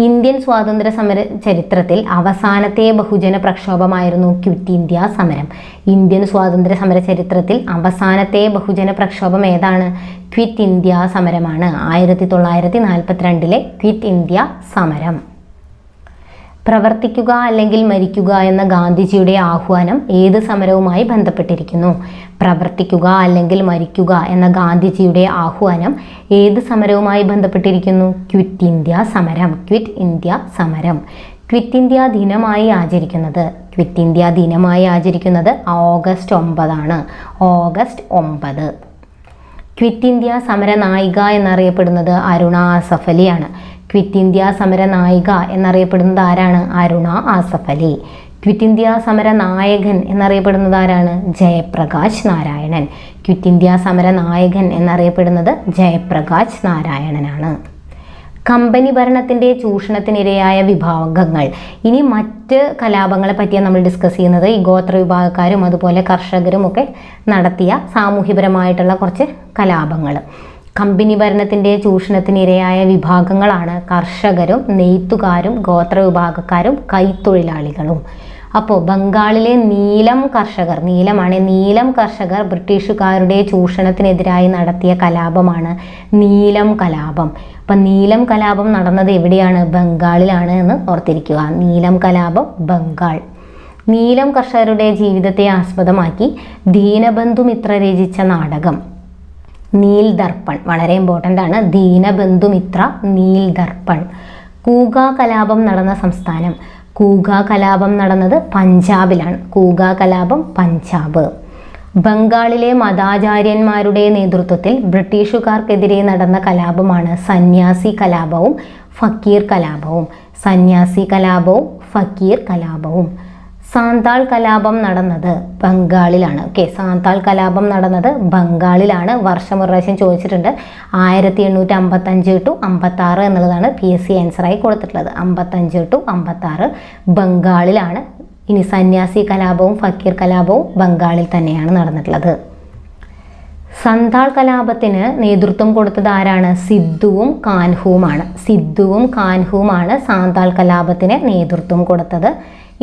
ഇന്ത്യൻ സ്വാതന്ത്ര്യ സമര ചരിത്രത്തിൽ അവസാനത്തെ ബഹുജന പ്രക്ഷോഭമായിരുന്നു ക്വിറ്റ് ഇന്ത്യ സമരം. ഇന്ത്യൻ സ്വാതന്ത്ര്യ സമര ചരിത്രത്തിൽ അവസാനത്തെ ബഹുജന പ്രക്ഷോഭം ഏതാണ്? ക്വിറ്റ് ഇന്ത്യ സമരമാണ്. 1942 ക്വിറ്റ് ഇന്ത്യ സമരം. പ്രവർത്തിക്കുക അല്ലെങ്കിൽ മരിക്കുക എന്ന ഗാന്ധിജിയുടെ ആഹ്വാനം ഏത് സമരവുമായി ബന്ധപ്പെട്ടിരിക്കുന്നു? പ്രവർത്തിക്കുക അല്ലെങ്കിൽ മരിക്കുക എന്ന ഗാന്ധിജിയുടെ ആഹ്വാനം ഏത് സമരവുമായി ബന്ധപ്പെട്ടിരിക്കുന്നു? ക്വിറ്റ് ഇന്ത്യ സമരം. ക്വിറ്റ് ഇന്ത്യ സമരം. ക്വിറ്റ് ഇന്ത്യ ദിനമായി ആചരിക്കുന്നത് ഓഗസ്റ്റ് 9 ആണ്. ഓഗസ്റ്റ് 9. ക്വിറ്റ് ഇന്ത്യ സമര നായിക എന്നറിയപ്പെടുന്നത് അരുണ ആസഫ് അലിയാണ്. ക്വിറ്റ് ഇന്ത്യ സമര നായിക എന്നറിയപ്പെടുന്നത് ആരാണ്? അരുണ ആസഫ് അലി. ക്വിറ്റ് ഇന്ത്യ സമര നായകൻ എന്നറിയപ്പെടുന്നത് ആരാണ്? ജയപ്രകാശ് നാരായണൻ. ക്വിറ്റ് ഇന്ത്യ സമര നായകൻ എന്നറിയപ്പെടുന്നത് ജയപ്രകാശ് നാരായണനാണ്. കമ്പനി ഭരണത്തിൻ്റെ ചൂഷണത്തിനിരയായ വിഭാഗങ്ങൾ. ഇനി മറ്റ് കലാപങ്ങളെ പറ്റിയാണ് നമ്മൾ ഡിസ്കസ് ചെയ്യുന്നത്. ഈ ഗോത്ര വിഭാഗക്കാരും അതുപോലെ കർഷകരും ഒക്കെ നടത്തിയ സാമൂഹ്യപരമായിട്ടുള്ള കുറച്ച് കലാപങ്ങൾ. കമ്പനി ഭരണത്തിൻ്റെ ചൂഷണത്തിനിരയായ വിഭാഗങ്ങളാണ് കർഷകരും, നെയ്ത്തുകാരും, ഗോത്ര വിഭാഗക്കാരും, കൈത്തൊഴിലാളികളും. അപ്പോൾ ബംഗാളിലെ നീലം കർഷകർ ബ്രിട്ടീഷുകാരുടെ ചൂഷണത്തിനെതിരായി നടത്തിയ കലാപമാണ് നീലം കലാപം. അപ്പം നീലം കലാപം നടന്നത് എവിടെയാണ്? ബംഗാളിലാണ് എന്ന് ഓർത്തിരിക്കുക. നീലം കലാപം ബംഗാൾ. നീലം കർഷകരുടെ ജീവിതത്തെ ആസ്പദമാക്കി ദീനബന്ധു മിത്ര രചിച്ച നാടകം നീൽ ദർപ്പൺ. വളരെ ഇമ്പോർട്ടൻ്റ് ആണ്. ദീനബന്ധു മിത്ര നീൽ ദർപ്പൺ. കൂഗ കലാപം നടന്ന സംസ്ഥാനം. കൂഗ കലാപം നടന്നത് പഞ്ചാബിലാണ്. കൂഗ കലാപം പഞ്ചാബ്. ബംഗാളിലെ മതാചാര്യന്മാരുടെ നേതൃത്വത്തിൽ ബ്രിട്ടീഷുകാർക്കെതിരെ നടന്ന കലാപമാണ് സന്യാസി കലാപവും ഫക്കീർ കലാപവും. സന്യാസി കലാപവും ഫക്കീർ കലാപവും. സാന്താൾ കലാപം നടന്നത് ബംഗാളിലാണ്. സാന്താൾ കലാപം നടന്നത് ബംഗാളിലാണ്. വർഷം ഒരു പ്രാവശ്യം ചോദിച്ചിട്ടുണ്ട്. 1855 to 56 എന്നുള്ളതാണ് PSC ആൻസറായി കൊടുത്തിട്ടുള്ളത്. 55 to 56 ബംഗാളിലാണ്. ഇനി സന്യാസി കലാപവും ഫക്കീർ കലാപവും ബംഗാളിൽ തന്നെയാണ് നടന്നിട്ടുള്ളത്. സന്താൾ കലാപത്തിന് നേതൃത്വം കൊടുത്തത് ആരാണ്? സിദ്ധുവും കാൻഹുവുമാണ് സാന്താൾ കലാപത്തിന് നേതൃത്വം കൊടുത്തത്.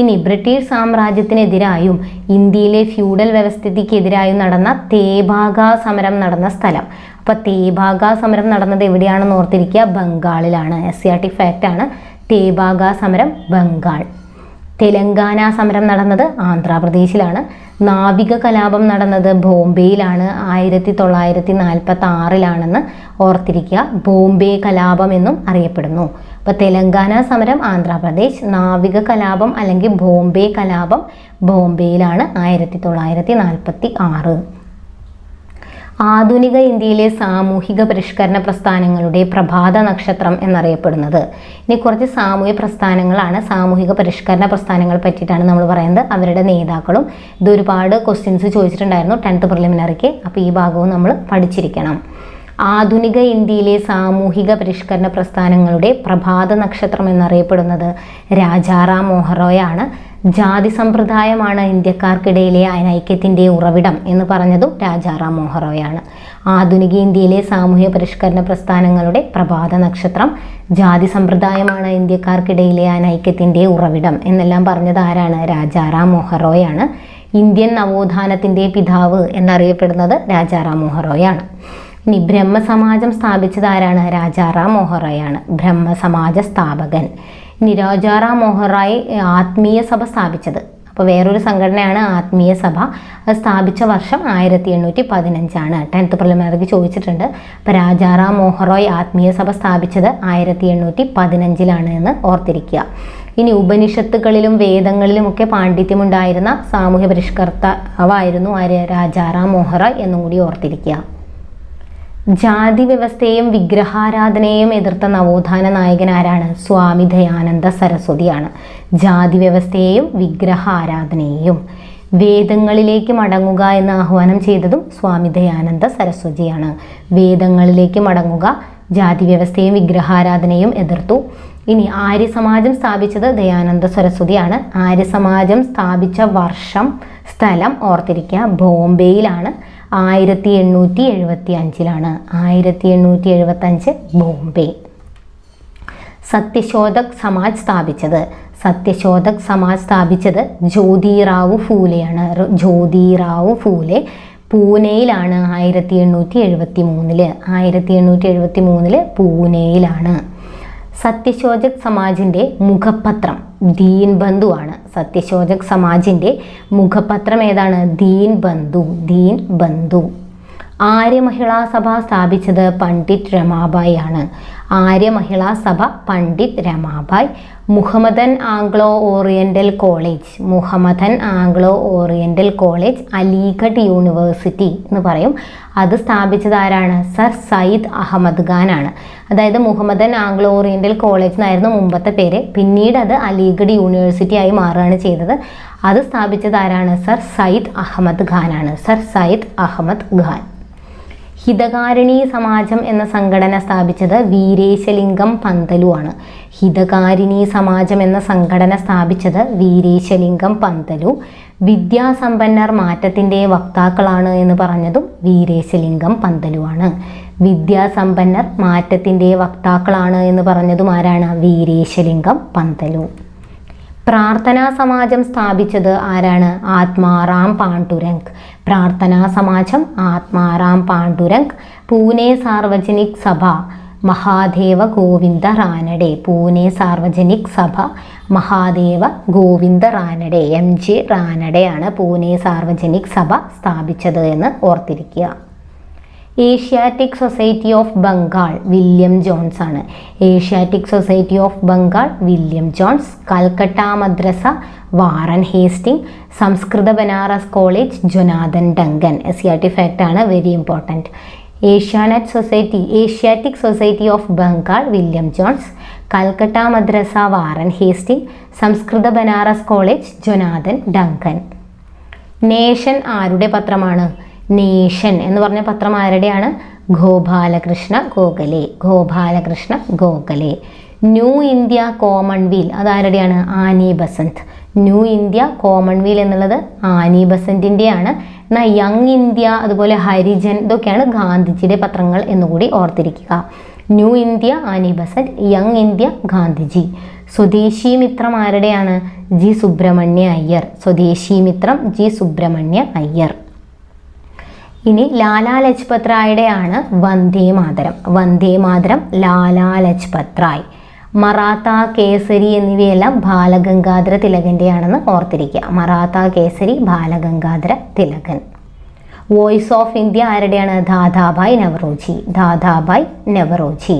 ഇനി ബ്രിട്ടീഷ് സാമ്രാജ്യത്തിനെതിരായും ഇന്ത്യയിലെ ഫ്യൂഡൽ വ്യവസ്ഥിതിക്കെതിരായും നടന്ന തേഭാഗ സമരം നടന്ന സ്ഥലം. അപ്പോൾ തേഭാഗ സമരം നടന്നത് എവിടെയാണെന്ന് ഓർത്തിരിക്കുക? ബംഗാളിലാണ്. SCRT ഫാക്റ്റ് ആണ്. തേഭാഗ സമരം ബംഗാൾ. തെലങ്കാന സമരം നടന്നത് ആന്ധ്രാപ്രദേശിലാണ്. നാവിക കലാപം നടന്നത് ബോംബെയിലാണ്. 1946 ഓർത്തിരിക്കുക. ബോംബെ കലാപം എന്നും അറിയപ്പെടുന്നു. അപ്പോൾ തെലങ്കാന സമരം ആന്ധ്രാപ്രദേശ്, നാവിക കലാപം അല്ലെങ്കിൽ ബോംബെ കലാപം ബോംബെയിലാണ് 1946. ആധുനിക ഇന്ത്യയിലെ സാമൂഹിക പരിഷ്കരണ പ്രസ്ഥാനങ്ങളുടെ പ്രഭാത നക്ഷത്രം എന്നറിയപ്പെടുന്നത്. ഇനി കുറച്ച് സാമൂഹിക പ്രസ്ഥാനങ്ങളാണ്. സാമൂഹിക പരിഷ്കരണ പ്രസ്ഥാനങ്ങൾ പറ്റിയിട്ടാണ് നമ്മൾ പറയുന്നത്. അവരുടെ നേതാക്കളും. ഇത് ഒരുപാട് ക്വസ്റ്റ്യൻസ് ചോദിച്ചിട്ടുണ്ടായിരുന്നു 10th പ്രിലിമിനറിക്ക്. അപ്പോൾ ഈ ഭാഗവും നമ്മൾ പഠിച്ചിരിക്കണം. ആധുനിക ഇന്ത്യയിലെ സാമൂഹിക പരിഷ്കരണ പ്രസ്ഥാനങ്ങളുടെ പ്രഭാത നക്ഷത്രം എന്നറിയപ്പെടുന്നത് രാജാറാം മോഹറോയാണ്. ജാതി സമ്പ്രദായമാണ് ഇന്ത്യക്കാർക്കിടയിലെ അനൈക്യത്തിൻ്റെ ഉറവിടം എന്ന് പറഞ്ഞതും രാജാറാം മോഹറോയാണ്. ആധുനിക ഇന്ത്യയിലെ സാമൂഹ്യ പരിഷ്കരണ പ്രസ്ഥാനങ്ങളുടെ പ്രഭാത നക്ഷത്രം ജാതി സമ്പ്രദായമാണ് ഇന്ത്യക്കാർക്കിടയിലെ അനൈക്യത്തിൻ്റെ ഉറവിടം എന്നെല്ലാം പറഞ്ഞത് ആരാണ്? രാജാറാം മോഹറോയാണ്. ഇന്ത്യൻ നവോത്ഥാനത്തിൻ്റെ പിതാവ് എന്നറിയപ്പെടുന്നത് രാജാറാം മോഹറോയാണ്. ഇനി ബ്രഹ്മസമാജം സ്ഥാപിച്ചത് ആരാണ്? രാജാറാം മോഹറോയാണ് ബ്രഹ്മസമാജ സ്ഥാപകൻ. ഇനി രാജാറാം മോഹറായി ആത്മീയ സഭ സ്ഥാപിച്ചത്. അപ്പോൾ വേറൊരു സംഘടനയാണ് ആത്മീയ സഭ. അത് സ്ഥാപിച്ച വർഷം 1815 10th പ്രിലിമിനറിക്ക് ചോദിച്ചിട്ടുണ്ട്. അപ്പോൾ രാജാറാം മോഹറോയ് ആത്മീയ സഭ സ്ഥാപിച്ചത് 1815 എന്ന് ഓർത്തിരിക്കുക. ഇനി ഉപനിഷത്തുകളിലും വേദങ്ങളിലുമൊക്കെ പാണ്ഡിത്യമുണ്ടായിരുന്ന സാമൂഹ്യ പരിഷ്കർത്താവായിരുന്നു ആര്യ? രാജാറാം മോഹൻ റോയ് എന്നും കൂടി ഓർത്തിരിക്കുക. ജാതി വ്യവസ്ഥയെയും വിഗ്രഹാരാധനയെയും എതിർത്ത നവോത്ഥാന നായകൻ ആരാണ്? സ്വാമി ദയാനന്ദ സരസ്വതിയാണ്. ജാതി വ്യവസ്ഥയെയും വിഗ്രഹാരാധനയെയും വേദങ്ങളിലേക്ക് മടങ്ങുക എന്ന് ആഹ്വാനം ചെയ്തതും സ്വാമി ദയാനന്ദ സരസ്വതിയാണ്. വേദങ്ങളിലേക്ക് മടങ്ങുക, ജാതി വ്യവസ്ഥയും വിഗ്രഹാരാധനയും എതിർത്തു. ഇനി ആര്യസമാജം സ്ഥാപിച്ചത് ദയാനന്ദ സരസ്വതിയാണ്. ആര്യസമാജം സ്ഥാപിച്ച വർഷം, സ്ഥലം ഓർത്തിരിക്കുക, ബോംബെയിലാണ്. 1875 1875 ബോംബെ. സത്യശോധക് സമാജ് സ്ഥാപിച്ചത് ജ്യോതിറാവു ഫൂലെയാണ്. ജ്യോതിറാവു ഫൂലെ പൂനെയിലാണ് 1873 പൂനെയിലാണ്. സത്യശോധക് സമാജിൻ്റെ മുഖപത്രം ദീൻ ബന്ധു ആണ്. സത്യശോധക് സമാജിൻ്റെ മുഖപത്രം ഏതാണ്? ദീൻ ബന്ധു. ആര്യമഹിളാ സഭ സ്ഥാപിച്ചത് പണ്ഡിറ്റ് രമാബായി ആണ്. Arya Mahila Sabha Pandit Ramabai. Muhammadan Anglo Oriental College Aligarh University എന്ന് പറയും. അത് സ്ഥാപിച്ചത് ആരാണ്? സർ സയ്യിദ് അഹമ്മദ് ഖാൻ ആണ്. അതായത് മുഹമ്മദൻ ആംഗ്ലോ ഓറിയൻ്റൽ കോളേജ് എന്നായിരുന്നു മുമ്പത്തെ പേര്. പിന്നീട് അത് അലിഗഡ് യൂണിവേഴ്സിറ്റി ആയി മാറുകയാണ് ചെയ്തത്. അത് സ്ഥാപിച്ചത് ആരാണ്? സർ സയ്യിദ് അഹമ്മദ് ഖാൻ ആണ്. ഹിതകാരിണി സമാജം എന്ന സംഘടന സ്ഥാപിച്ചത് വീരേശലിംഗം പന്തലു ആണ്. ഹിതകാരിണി സമാജം എന്ന സംഘടന സ്ഥാപിച്ചത് വീരേശലിംഗം പന്തലു. വിദ്യാസമ്പന്നർ മാറ്റത്തിൻ്റെ വക്താക്കളാണ് എന്ന് പറഞ്ഞതും വീരേശലിംഗം പന്തലു ആണ്. വിദ്യാസമ്പന്നർ മാറ്റത്തിൻ്റെ വക്താക്കളാണ് എന്ന് പറഞ്ഞതും ആരാണ്? വീരേശലിംഗം പന്തലു. പ്രാർത്ഥനാ സമാജം സ്ഥാപിച്ചത് ആരാണ്? ആത്മാറാം പാണ്ഡുരംഗ്. പ്രാർത്ഥനാ സമാജം ആത്മാറാം പാണ്ഡുരംഗ്. പൂനെ സാർവജനിക് സഭ മഹാദേവ ഗോവിന്ദ റാനഡെ. പൂനെ സാർവജനിക് സഭ മഹാദേവ ഗോവിന്ദ റാനഡെ. MJ റാനഡെയാണ് പൂനെ സാർവജനിക് സഭ സ്ഥാപിച്ചത് എന്ന് ഓർത്തിരിക്കുക. Asiatic society of Bengal William Jones ആണ്. Asiatic society of Bengal William Jones. Calcutta Madrasa Warren Hasting. സംസ്കൃത Banaras college Jonathan Duncan. SCRT fact ആണ്, very important. Asiatic society of Bengal William Jones. Calcutta Madrasa Warren Hasting. സംസ്കൃത Banaras college Jonathan Duncan. Nation ആരുടെ പത്രമാണ്? നേഷൻ എന്ന് പറഞ്ഞ പത്രം ആരുടെയാണ്? Gopalakrishna Gokhale. New India commonweal അതാരുടെയാണ്? Annie Besant. ന്യൂ ഇന്ത്യ കോമൺവീൽ എന്നുള്ളത് ആനി ബസന്റിൻ്റെയാണ്. എന്നാൽ യങ് ഇന്ത്യ അതുപോലെ ഹരിജൻ ഇതൊക്കെയാണ് ഗാന്ധിജിയുടെ പത്രങ്ങൾ എന്നുകൂടി ഓർത്തിരിക്കുക. New India Annie Besant, young India Gandhiji. സ്വദേശി മിത്രം ആരുടെയാണ്? ജി സുബ്രഹ്മണ്യ അയ്യർ. ഇനി ലാലാ ലജ്പത് റായുടെയാണ് വന്ദേ മാതരം. ലാലാ ലജ്പത് റായ്. മറാത്ത കേസരി എന്നിവയെല്ലാം ബാലഗംഗാധര തിലകൻ്റെയാണെന്ന് ഓർത്തിരിക്കുക. Maratha Kesari Balagangadhara Tilakan. Voice of India ആരുടെയാണ്? ദാദാഭായ് നവറോജി.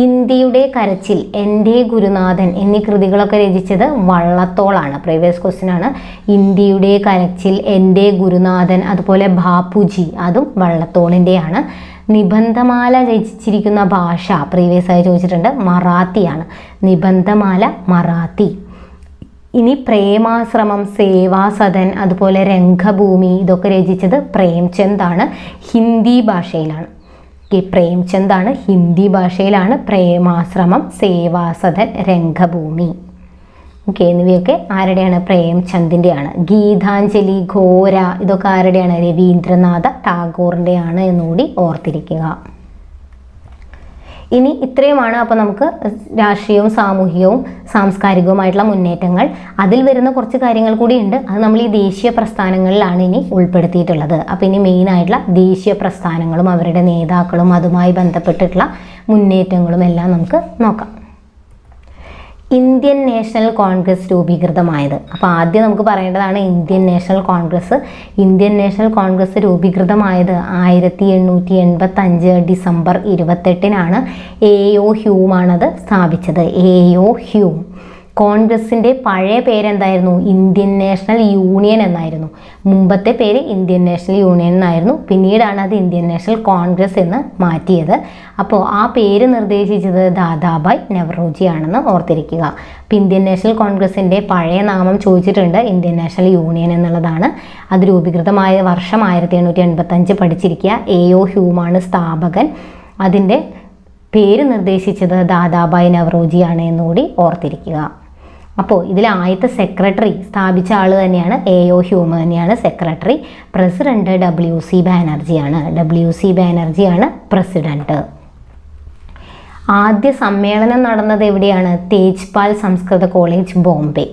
ഇന്ത്യയുടെ കരച്ചിൽ, എൻ്റെ ഗുരുനാഥൻ എന്നീ കൃതികളൊക്കെ രചിച്ചത് വള്ളത്തോളാണ്. പ്രീവിയസ് ക്വസ്റ്റ്യൻ ആണ്. ഇന്ത്യയുടെ കരച്ചിൽ, എൻ്റെ ഗുരുനാഥൻ, അതുപോലെ ബാപ്പുജി അതും വള്ളത്തോളിൻ്റെയാണ്. നിബന്ധമാല രചിച്ചിരിക്കുന്ന ഭാഷ പ്രീവിയസ് ആയി ചോദിച്ചിട്ടുണ്ട്, മറാത്തിയാണ്. നിബന്ധമാല മറാത്തി. ഇനി പ്രേമാശ്രമം, സേവാസദൻ, അതുപോലെ രംഗഭൂമി ഇതൊക്കെ രചിച്ചത് പ്രേംചന്ദ് ആണ്. ഹിന്ദി ഭാഷയിലാണ്. പ്രേംചന്ദാണ്, ഹിന്ദി ഭാഷയിലാണ്. പ്രേമാശ്രമം, സേവാസദൻ, രംഗഭൂമി എന്നിവയൊക്കെ ആരുടെയാണ്? പ്രേംചന്ദിൻ്റെയാണ്. ഗീതാഞ്ജലി, ഘോര ഇതൊക്കെ ആരുടെയാണ്? രവീന്ദ്രനാഥ ടാഗോറിൻ്റെയാണ് എന്നുകൂടി ഓർത്തിരിക്കുക. ഇനി ഇത്രയുമാണ് അപ്പോൾ നമുക്ക് രാഷ്ട്രീയവും സാമൂഹികവും സാംസ്കാരികവുമായിട്ടുള്ള മുന്നേറ്റങ്ങൾ. അതിൽ വരുന്ന കുറച്ച് കാര്യങ്ങൾ കൂടിയുണ്ട്. അത് നമ്മൾ ഈ ദേശീയ പ്രസ്ഥാനങ്ങളിലാണ് ഇനി ഉൾപ്പെടുത്തിയിട്ടുള്ളത്. അപ്പോൾ ഇനി മെയിനായിട്ടുള്ള ദേശീയ പ്രസ്ഥാനങ്ങളും അവരുടെ നേതാക്കളും അതുമായി ബന്ധപ്പെട്ടിട്ടുള്ള മുന്നേറ്റങ്ങളും എല്ലാം നമുക്ക് നോക്കാം. ഇന്ത്യൻ നാഷണൽ കോൺഗ്രസ് രൂപീകൃതമായത്? അപ്പോൾ ആദ്യം നമുക്ക് പറയേണ്ടതാണ് Indian national Congress. Indian national Congress രൂപീകൃതമായത് 1885 ഡിസംബർ 28-നാണ്. AO ഹ്യൂമാണത് സ്ഥാപിച്ചത്. AO Hume. കോൺഗ്രസിൻ്റെ പഴയ പേരെന്തായിരുന്നു? ഇന്ത്യൻ നാഷണൽ യൂണിയൻ എന്നായിരുന്നു. മുമ്പത്തെ പേര് ഇന്ത്യൻ നാഷണൽ യൂണിയൻ എന്നായിരുന്നു. പിന്നീടാണ് അത് ഇന്ത്യൻ നാഷണൽ കോൺഗ്രസ് എന്ന് മാറ്റിയത്. അപ്പോൾ ആ പേര് നിർദ്ദേശിച്ചത് ദാദാഭായ് നവറോജി ആണെന്ന് ഓർത്തിരിക്കുക. അപ്പോൾ ഇന്ത്യൻ നാഷണൽ കോൺഗ്രസിൻ്റെ പഴയ നാമം ചോദിച്ചിട്ടുണ്ട്, ഇന്ത്യൻ നാഷണൽ യൂണിയൻ എന്നുള്ളതാണ്. അത് രൂപീകൃതമായ വർഷം 1885 പഠിച്ചിരിക്കുക. AO ഹ്യൂമാണ് സ്ഥാപകൻ. അതിൻ്റെ പേര് നിർദ്ദേശിച്ചത് ദാദാഭായ് നവറോജിയാണ് എന്നുകൂടി ഓർത്തിരിക്കുക. അപ്പോൾ ഇതിൽ ആദ്യത്തെ സെക്രട്ടറി സ്ഥാപിച്ച ആൾ തന്നെയാണ് AO ഹ്യൂം തന്നെയാണ് സെക്രട്ടറി. പ്രസിഡന്റ് WC ബാനർജിയാണ്. WC ബാനർജിയാണ് പ്രസിഡന്റ്. ആദ്യ സമ്മേളനം നടന്നത് എവിടെയാണ്? തേജ്പാൽ സംസ്കൃത കോളേജ്, ബോംബെ.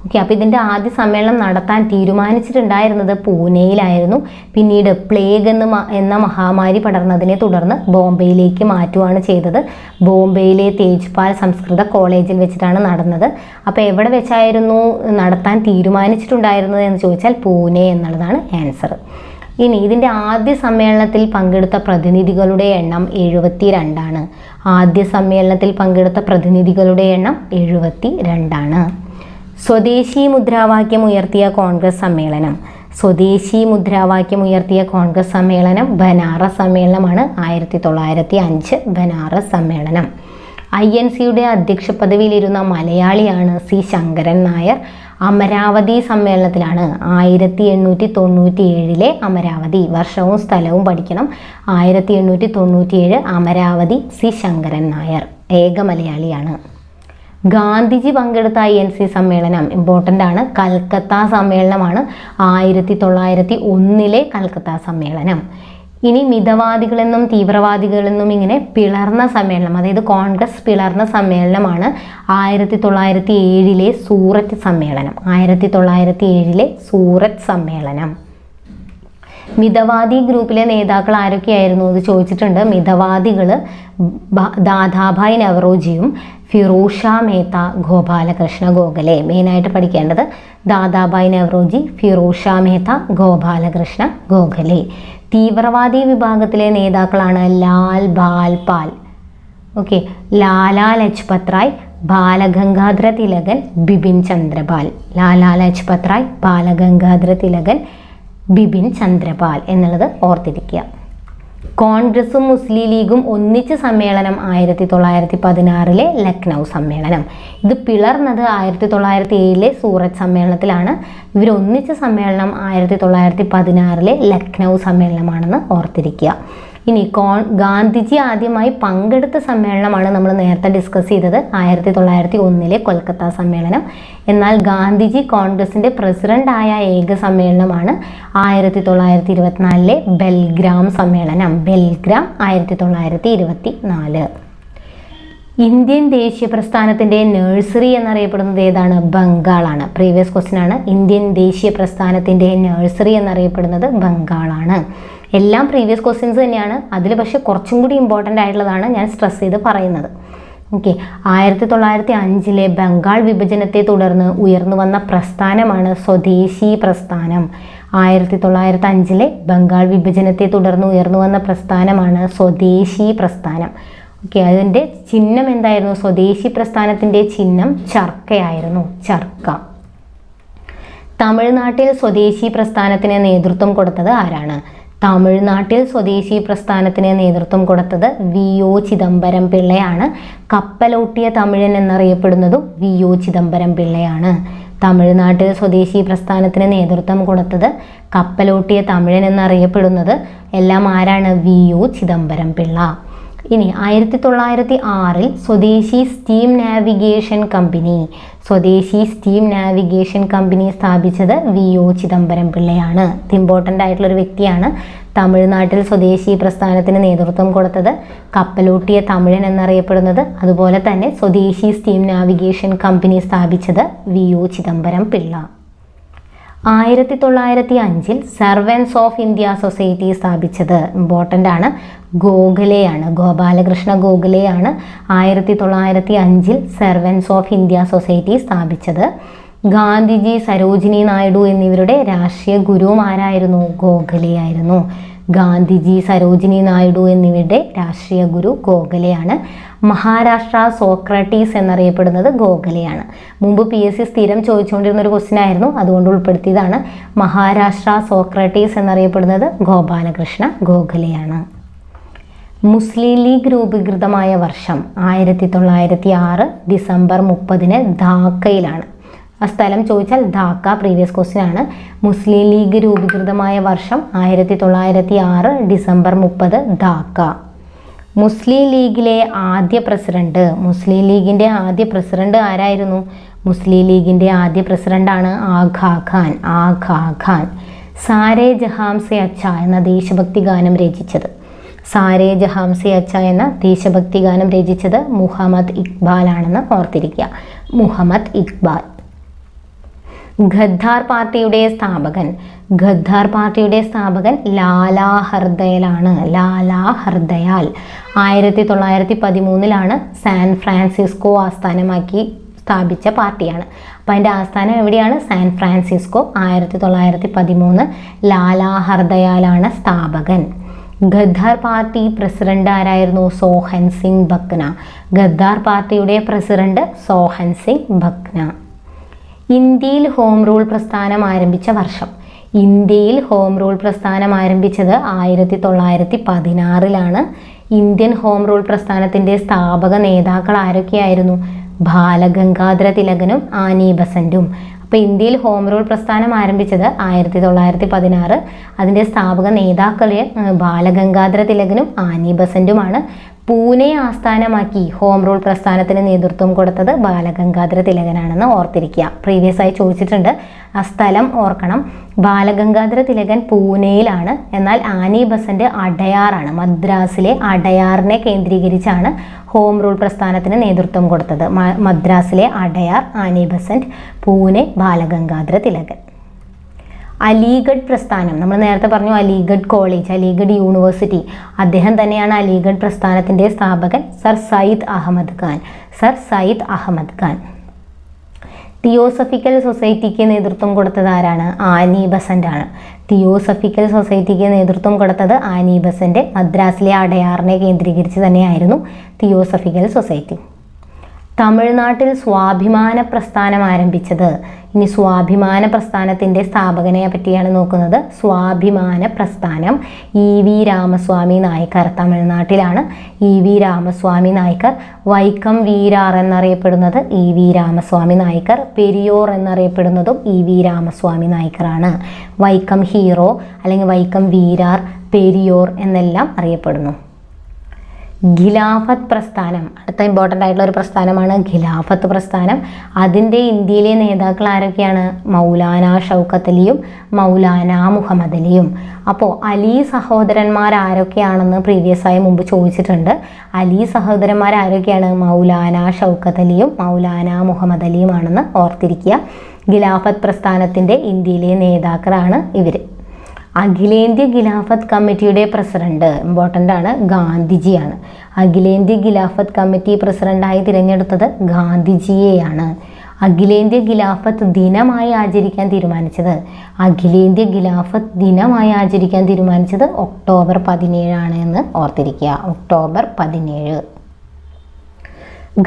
ഓക്കെ, അപ്പോൾ ഇതിൻ്റെ ആദ്യ സമ്മേളനം നടത്താൻ തീരുമാനിച്ചിട്ടുണ്ടായിരുന്നത് പൂനെയിലായിരുന്നു. പിന്നീട് പ്ലേഗ് എന്ന മഹാമാരി പടർന്നതിനെ തുടർന്ന് ബോംബെയിലേക്ക് മാറ്റുകയാണ് ചെയ്തത്. ബോംബെയിലെ തേജ്പാൽ സംസ്കൃത കോളേജിൽ വെച്ചിട്ടാണ് നടന്നത്. അപ്പോൾ എവിടെ വെച്ചായിരുന്നു നടത്താൻ തീരുമാനിച്ചിട്ടുണ്ടായിരുന്നത് എന്ന് ചോദിച്ചാൽ പൂനെ എന്നുള്ളതാണ് ആൻസർ. ഇനി ഇതിൻ്റെ ആദ്യ സമ്മേളനത്തിൽ പങ്കെടുത്ത പ്രതിനിധികളുടെ എണ്ണം 72 ആണ്. ആദ്യ സമ്മേളനത്തിൽ പങ്കെടുത്ത പ്രതിനിധികളുടെ എണ്ണം 72 ആണ്. സ്വദേശി മുദ്രാവാക്യം ഉയർത്തിയ കോൺഗ്രസ് സമ്മേളനം. സ്വദേശി മുദ്രാവാക്യം ഉയർത്തിയ കോൺഗ്രസ് സമ്മേളനം ബനാറസ് സമ്മേളനമാണ്. 1905 ബനാറസ് സമ്മേളനം. INCയുടെ അധ്യക്ഷ പദവിയിലിരുന്ന മലയാളിയാണ് C ശങ്കരൻ നായർ. അമരാവതി സമ്മേളനത്തിലാണ്. 1897 അമരാവതി. വർഷവും സ്ഥലവും പഠിക്കണം. 1897 അമരാവതി, C ശങ്കരൻ നായർ. ഏക മലയാളിയാണ്. ഗാന്ധിജി പങ്കെടുത്ത INC സമ്മേളനം ഇമ്പോർട്ടൻ്റ് ആണ്. കൽക്കത്ത സമ്മേളനമാണ്. 1901 കൽക്കത്ത സമ്മേളനം. ഇനി മിതവാദികളെന്നും തീവ്രവാദികളെന്നും ഇങ്ങനെ പിളർന്ന സമ്മേളനം, അതായത് കോൺഗ്രസ് പിളർന്ന സമ്മേളനമാണ് 1907 സൂററ്റ് സമ്മേളനം. 1907 സൂററ്റ് സമ്മേളനം. മിതവാദി ഗ്രൂപ്പിലെ നേതാക്കൾ ആരൊക്കെയായിരുന്നു എന്ന് ചോദിച്ചിട്ടുണ്ട്. മിതവാദികൾ ദാദാഭായ് നവറോജിയും ഫിറോസ് ഷാ മേത്ത, ഗോപാലകൃഷ്ണ ഗോഖലെ. മെയിനായിട്ട് പഠിക്കേണ്ടത് ദാദാഭായ് നവറോജി, ഫിറോസ് ഷാ മേത്ത, ഗോപാലകൃഷ്ണ ഗോഖലെ. തീവ്രവാദി വിഭാഗത്തിലെ നേതാക്കളാണ് ലാൽ ബാൽ പാൽ. ഓക്കെ, ലാലാ ലജ്പത് റായ്, ബാലഗംഗാധര തിലകൻ, ബിപിൻ ചന്ദ്രപാൽ. ലാലാ ലജ്പത് റായ്, ബാലഗംഗാധര തിലകൻ, ബിപിൻ ചന്ദ്രപാൽ എന്നുള്ളത് ഓർത്തിരിക്കുക. കോൺഗ്രസും മുസ്ലിം ലീഗും ഒന്നിച്ച സമ്മേളനം 1916 ലക്നൗ സമ്മേളനം. ഇത് പിളർന്നത് 1907 സൂററ്റ് സമ്മേളനത്തിലാണ്. ഇവർ ഒന്നിച്ച സമ്മേളനം 1916 ലക്നൗ സമ്മേളനമാണെന്ന് ഓർത്തിരിക്കുക. ഇനി ഗാന്ധിജി ആദ്യമായി പങ്കെടുത്ത സമ്മേളനമാണ് നമ്മൾ നേരത്തെ ഡിസ്കസ് ചെയ്തത്, 1901 കൊൽക്കത്ത സമ്മേളനം. എന്നാൽ ഗാന്ധിജി കോൺഗ്രസിൻ്റെ പ്രസിഡൻ്റായ ഏക സമ്മേളനമാണ് 1924 ബെൽഗ്രാം സമ്മേളനം. ബെൽഗ്രാം 1924. ഇന്ത്യൻ ദേശീയ പ്രസ്ഥാനത്തിൻ്റെ നഴ്സറി എന്നറിയപ്പെടുന്നത് ഏതാണ്? ബംഗാളാണ്. പ്രീവിയസ് ക്വസ്റ്റ്യൻ ആണ്. ഇന്ത്യൻ ദേശീയ പ്രസ്ഥാനത്തിൻ്റെ നഴ്സറി എന്നറിയപ്പെടുന്നത് ബംഗാളാണ്. എല്ലാം പ്രീവിയസ് ക്വസ്റ്റ്യൻസ് തന്നെയാണ്. അതിൽ പക്ഷേ കുറച്ചും കൂടി ഇമ്പോർട്ടൻ്റ് ആയിട്ടുള്ളതാണ് ഞാൻ സ്ട്രെസ് ചെയ്ത് പറയുന്നത്. ഓക്കെ, 1905 ബംഗാൾ വിഭജനത്തെ തുടർന്ന് ഉയർന്നു വന്ന പ്രസ്ഥാനമാണ് സ്വദേശി പ്രസ്ഥാനം. 1905 ബംഗാൾ വിഭജനത്തെ തുടർന്ന് ഉയർന്നു വന്ന പ്രസ്ഥാനമാണ് സ്വദേശി പ്രസ്ഥാനം. ഓക്കെ, അതിൻ്റെ ചിഹ്നം എന്തായിരുന്നു? സ്വദേശി പ്രസ്ഥാനത്തിൻ്റെ ചിഹ്നം ചർക്കയായിരുന്നു. ചർക്ക. തമിഴ്നാട്ടിൽ സ്വദേശി പ്രസ്ഥാനത്തിന് നേതൃത്വം കൊടുത്തത് ആരാണ്? തമിഴ്നാട്ടിൽ സ്വദേശി പ്രസ്ഥാനത്തിന് നേതൃത്വം കൊടുത്തത് VO ചിദംബരം പിള്ളയാണ്. കപ്പലോട്ടിയ തമിഴൻ എന്നറിയപ്പെടുന്നതും VO ചിദംബരം പിള്ളയാണ്. തമിഴ്നാട്ടിൽ സ്വദേശി പ്രസ്ഥാനത്തിന് നേതൃത്വം കൊടുത്തത്, കപ്പലോട്ടിയ തമിഴൻ എന്നറിയപ്പെടുന്നത് എല്ലാം ആരാണ്? VO ചിദംബരം പിള്ള. ഇനി 1906 സ്വദേശി സ്റ്റീം നാവിഗേഷൻ കമ്പനി. സ്വദേശി സ്റ്റീം നാവിഗേഷൻ കമ്പനി സ്ഥാപിച്ചത് VO ചിദംബരം പിള്ളയാണ്. ഇത് ഇമ്പോർട്ടൻ്റ് ആയിട്ടുള്ളൊരു വ്യക്തിയാണ്. തമിഴ്നാട്ടിൽ സ്വദേശി പ്രസ്ഥാനത്തിന് നേതൃത്വം കൊടുത്തത്, കപ്പലോട്ടിയ തമിഴൻ എന്നറിയപ്പെടുന്നത്, അതുപോലെ തന്നെ സ്വദേശി സ്റ്റീം നാവിഗേഷൻ കമ്പനി സ്ഥാപിച്ചത് VO Chidambaram Pillai. 1905 servants of India society സ്ഥാപിച്ചത് ഇമ്പോർട്ടൻ്റ് ആണ്, ഗോഖലെയാണ്. ഗോപാലകൃഷ്ണ ഗോഖലെയാണ് 1905 സർവൻസ് ഓഫ് ഇന്ത്യ സൊസൈറ്റി സ്ഥാപിച്ചത്. ഗാന്ധിജി, സരോജിനി നായിഡു എന്നിവരുടെ രാഷ്ട്രീയ ഗുരുവുമാരായിരുന്നു? ഗോഖലെയായിരുന്നു. ഗാന്ധിജി, സരോജിനി നായിഡു എന്നിവരുടെ രാഷ്ട്രീയ ഗുരു ഗോഖലെയാണ്. മഹാരാഷ്ട്ര സോക്രട്ടീസ് എന്നറിയപ്പെടുന്നത് ഗോഖലെയാണ്. മുമ്പ് PSC സ്ഥിരം ചോദിച്ചുകൊണ്ടിരുന്ന ഒരു ക്വസ്റ്റ്യൻ ആയിരുന്നു, അതുകൊണ്ട് ഉൾപ്പെടുത്തിയതാണ്. മഹാരാഷ്ട്ര സോക്രട്ടീസ് എന്നറിയപ്പെടുന്നത് ഗോപാലകൃഷ്ണ ഗോഖലെയാണ്. മുസ്ലിം ലീഗ് രൂപീകൃതമായ വർഷം 1906 ഡിസംബർ 30 ധാക്കയിലാണ്. ആ സ്ഥലം ചോദിച്ചാൽ ധാക്ക, പ്രീവിയസ് ക്വസ്റ്റ്യൻ ആണ്. മുസ്ലിം ലീഗ് രൂപീകൃതമായ വർഷം 1906 ഡിസംബർ 30 ധാക്ക. മുസ്ലിം ലീഗിലെ ആദ്യ പ്രസിഡന്റ്, മുസ്ലിം ലീഗിൻ്റെ ആദ്യ പ്രസിഡന്റ് ആരായിരുന്നു? മുസ്ലിം ലീഗിൻ്റെ ആദ്യ പ്രസിഡന്റാണ് ആഘാ ഖാൻ. ആഘാ ഖാൻ. സാരേ ജഹാം സെ അച്ഛ എന്ന ദേശഭക്തി ഗാനം രചിച്ചത്? സാരേ ജഹാം സെ അച്ഛ എന്ന ദേശഭക്തി ഗാനം രചിച്ചത് മുഹമ്മദ് ഇക്ബാൽ ആണെന്ന് ഓർത്തിരിക്കുക. മുഹമ്മദ് ഇക്ബാൽ. ഖദ്ദാർ പാർട്ടിയുടെ സ്ഥാപകൻ? ഖദ്ദാർ പാർട്ടിയുടെ സ്ഥാപകൻ ലാലാ ഹർദയാലാണ്. ലാലാ ഹർദയാൽ. 1913 സാൻ ഫ്രാൻസിസ്കോ ആസ്ഥാനമാക്കി സ്ഥാപിച്ച പാർട്ടിയാണ്. അപ്പം അതിൻ്റെ ആസ്ഥാനം എവിടെയാണ്? San Francisco. 1913 ലാലാ ഹർദയാലാണ് സ്ഥാപകൻ. ഖദ്ദാർ പാർട്ടി പ്രസിഡന്റ് ആരായിരുന്നു? സോഹൻ സിംഗ് ഭക്ന. ഖദ്ദാർ പാർട്ടിയുടെ പ്രസിഡന്റ് സോഹൻ സിംഗ് ഭക്ന. ഇന്ത്യയിൽ ഹോം റൂൾ പ്രസ്ഥാനം ആരംഭിച്ച വർഷം? ഇന്ത്യയിൽ ഹോം റൂൾ പ്രസ്ഥാനം ആരംഭിച്ചത് 1916 ഇന്ത്യൻ ഹോം റൂൾ പ്രസ്ഥാനത്തിൻ്റെ സ്ഥാപക നേതാക്കൾ ആരൊക്കെയായിരുന്നു? ബാലഗംഗാധര തിലകനും ആനി ബസന്റും. അപ്പോൾ ഇന്ത്യയിൽ ഹോം റൂൾ പ്രസ്ഥാനം ആരംഭിച്ചത് 1916. അതിൻ്റെ സ്ഥാപക നേതാക്കൾ ബാലഗംഗാധര തിലകനും ആനി ബസന്റുമാണ്. പൂനെ ആസ്ഥാനമാക്കി ഹോം റൂൾ പ്രസ്ഥാനത്തിന് നേതൃത്വം കൊടുത്തത് ബാലഗംഗാധര തിലകനാണെന്ന് ഓർത്തിരിക്കുക. പ്രീവിയസ് ആയി ചോദിച്ചിട്ടുണ്ട്, ആ സ്ഥലം ഓർക്കണം. ബാലഗംഗാധര തിലകൻ പൂനെയിലാണ്, എന്നാൽ ആനി ബസന്റ് അടയാറാണ്. മദ്രാസിലെ അടയാറിനെ കേന്ദ്രീകരിച്ചാണ് ഹോം റൂൾ പ്രസ്ഥാനത്തിന് നേതൃത്വം കൊടുത്തത്. മദ്രാസിലെ അടയാർ ആനി ബസന്റ്, പൂനെ ബാലഗംഗാധര തിലകൻ. അലിഗഡ് പ്രസ്ഥാനം, നമ്മൾ നേരത്തെ പറഞ്ഞു അലിഗഡ് കോളേജ്, അലിഗഡ് യൂണിവേഴ്സിറ്റി, അദ്ദേഹം തന്നെയാണ് അലിഗഡ് പ്രസ്ഥാനത്തിൻ്റെ സ്ഥാപകൻ sir Syed Ahmed Khan. Sir Syed Ahmed Khan. Theosophical സൊസൈറ്റിക്ക് നേതൃത്വം കൊടുത്തത് ആരാണ്? ആനി ബസന്റ് ആണ്. തിയോസഫിക്കൽ സൊസൈറ്റിക്ക് നേതൃത്വം കൊടുത്തത് ആനി ബസന്റ്. മദ്രാസിലെ അടയാറിനെ കേന്ദ്രീകരിച്ച് തന്നെയായിരുന്നു തിയോസഫിക്കൽ സൊസൈറ്റി. തമിഴ്നാട്ടിൽ സ്വാഭിമാന പ്രസ്ഥാനം ആരംഭിച്ചത്? ഇനി സ്വാഭിമാന പ്രസ്ഥാനത്തിൻ്റെ സ്ഥാപകനെ പറ്റിയാണ് നോക്കുന്നത്. സ്വാഭിമാന പ്രസ്ഥാനം EV രാമസ്വാമി നായ്ക്കർ. തമിഴ്നാട്ടിലാണ് EV രാമസ്വാമി നായ്ക്കർ. വൈക്കം വീരാർ എന്നറിയപ്പെടുന്നത് EV രാമസ്വാമി നായ്ക്കർ. പെരിയോർ എന്നറിയപ്പെടുന്നതും EV രാമസ്വാമി നായ്ക്കറാണ്. വൈക്കം ഹീറോ അല്ലെങ്കിൽ വൈക്കം വീരാർ, പെരിയോർ എന്നെല്ലാം അറിയപ്പെടുന്നു. ഖിലാഫത്ത് പ്രസ്ഥാനം, അടുത്ത ഇമ്പോർട്ടൻ്റ് ആയിട്ടുള്ള ഒരു പ്രസ്ഥാനമാണ് ഖിലാഫത്ത് പ്രസ്ഥാനം. അതിൻ്റെ ഇന്ത്യയിലെ നേതാക്കൾ ആരൊക്കെയാണ്? മൗലാന ഷൗക്കത്ത് അലിയും മൗലാന മുഹമ്മദ് അലിയും. അപ്പോൾ അലി സഹോദരന്മാർ ആരൊക്കെയാണെന്ന് പ്രീവിയസ് ആയി മുമ്പ് ചോദിച്ചിട്ടുണ്ട്. അലി സഹോദരന്മാർ ആരൊക്കെയാണ്? മൗലാന ഷൗക്കത്ത് അലിയും മൗലാന മുഹമ്മദ് അലിയുമാണെന്ന് ഓർത്തിരിക്കുക. ഖിലാഫത്ത് പ്രസ്ഥാനത്തിൻ്റെ ഇന്ത്യയിലെ നേതാക്കളാണ് ഇവർ. അഖിലേന്ത്യ ഖിലാഫത്ത് കമ്മിറ്റിയുടെ പ്രസിഡന്റ് ഇമ്പോർട്ടൻ്റ് ആണ്, ഗാന്ധിജിയാണ്. അഖിലേന്ത്യ ഖിലാഫത്ത് കമ്മിറ്റി പ്രസിഡന്റായി തിരഞ്ഞെടുത്തത് ഗാന്ധിജിയെയാണ്. അഖിലേന്ത്യ ഖിലാഫത്ത് ദിനമായി ആചരിക്കാൻ തീരുമാനിച്ചത്? അഖിലേന്ത്യ ഖിലാഫത്ത് ദിനമായി ആചരിക്കാൻ തീരുമാനിച്ചത് ഒക്ടോബർ 17 എന്ന് ഓർത്തിരിക്കുക. ഒക്ടോബർ 17.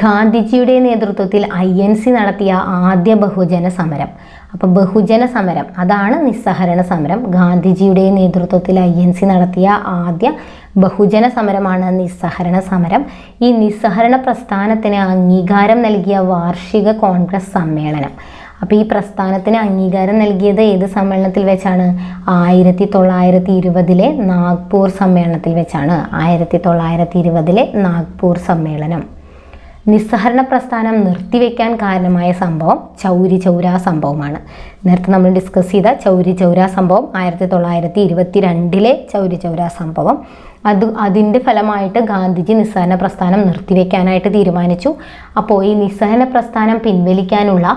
ഗാന്ധിജിയുടെ നേതൃത്വത്തിൽ INC നടത്തിയ ആദ്യ ബഹുജന സമരം. അപ്പോൾ ബഹുജന സമരം അതാണ് നിസ്സഹരണ സമരം. ഗാന്ധിജിയുടെ നേതൃത്വത്തിൽ INC നടത്തിയ ആദ്യ ബഹുജന സമരമാണ് നിസ്സഹരണ സമരം. ഈ നിസ്സഹരണ പ്രസ്ഥാനത്തിന് അംഗീകാരം നൽകിയ വാർഷിക കോൺഗ്രസ് സമ്മേളനം. അപ്പോൾ ഈ പ്രസ്ഥാനത്തിന് അംഗീകാരം നൽകിയത് ഏത് സമ്മേളനത്തിൽ വെച്ചാണ്? 1920 നാഗ്പൂർ സമ്മേളനത്തിൽ വെച്ചാണ്. 1920 നാഗ്പൂർ സമ്മേളനം. നിസ്സഹരണ പ്രസ്ഥാനം നിർത്തിവെക്കാൻ കാരണമായ സംഭവം ചൗരി ചൗരാ സംഭവമാണ്. നേരത്തെ നമ്മൾ ഡിസ്കസ് ചെയ്ത ചൗരി ചൗരാ സംഭവം 1922 ചൗരി ചൗരാ സംഭവം. അതിൻ്റെ ഫലമായിട്ട് ഗാന്ധിജി നിസ്സഹരണ പ്രസ്ഥാനം നിർത്തിവെക്കാനായിട്ട് തീരുമാനിച്ചു. അപ്പോൾ ഈ നിസ്സഹരണ പ്രസ്ഥാനം പിൻവലിക്കാനുള്ള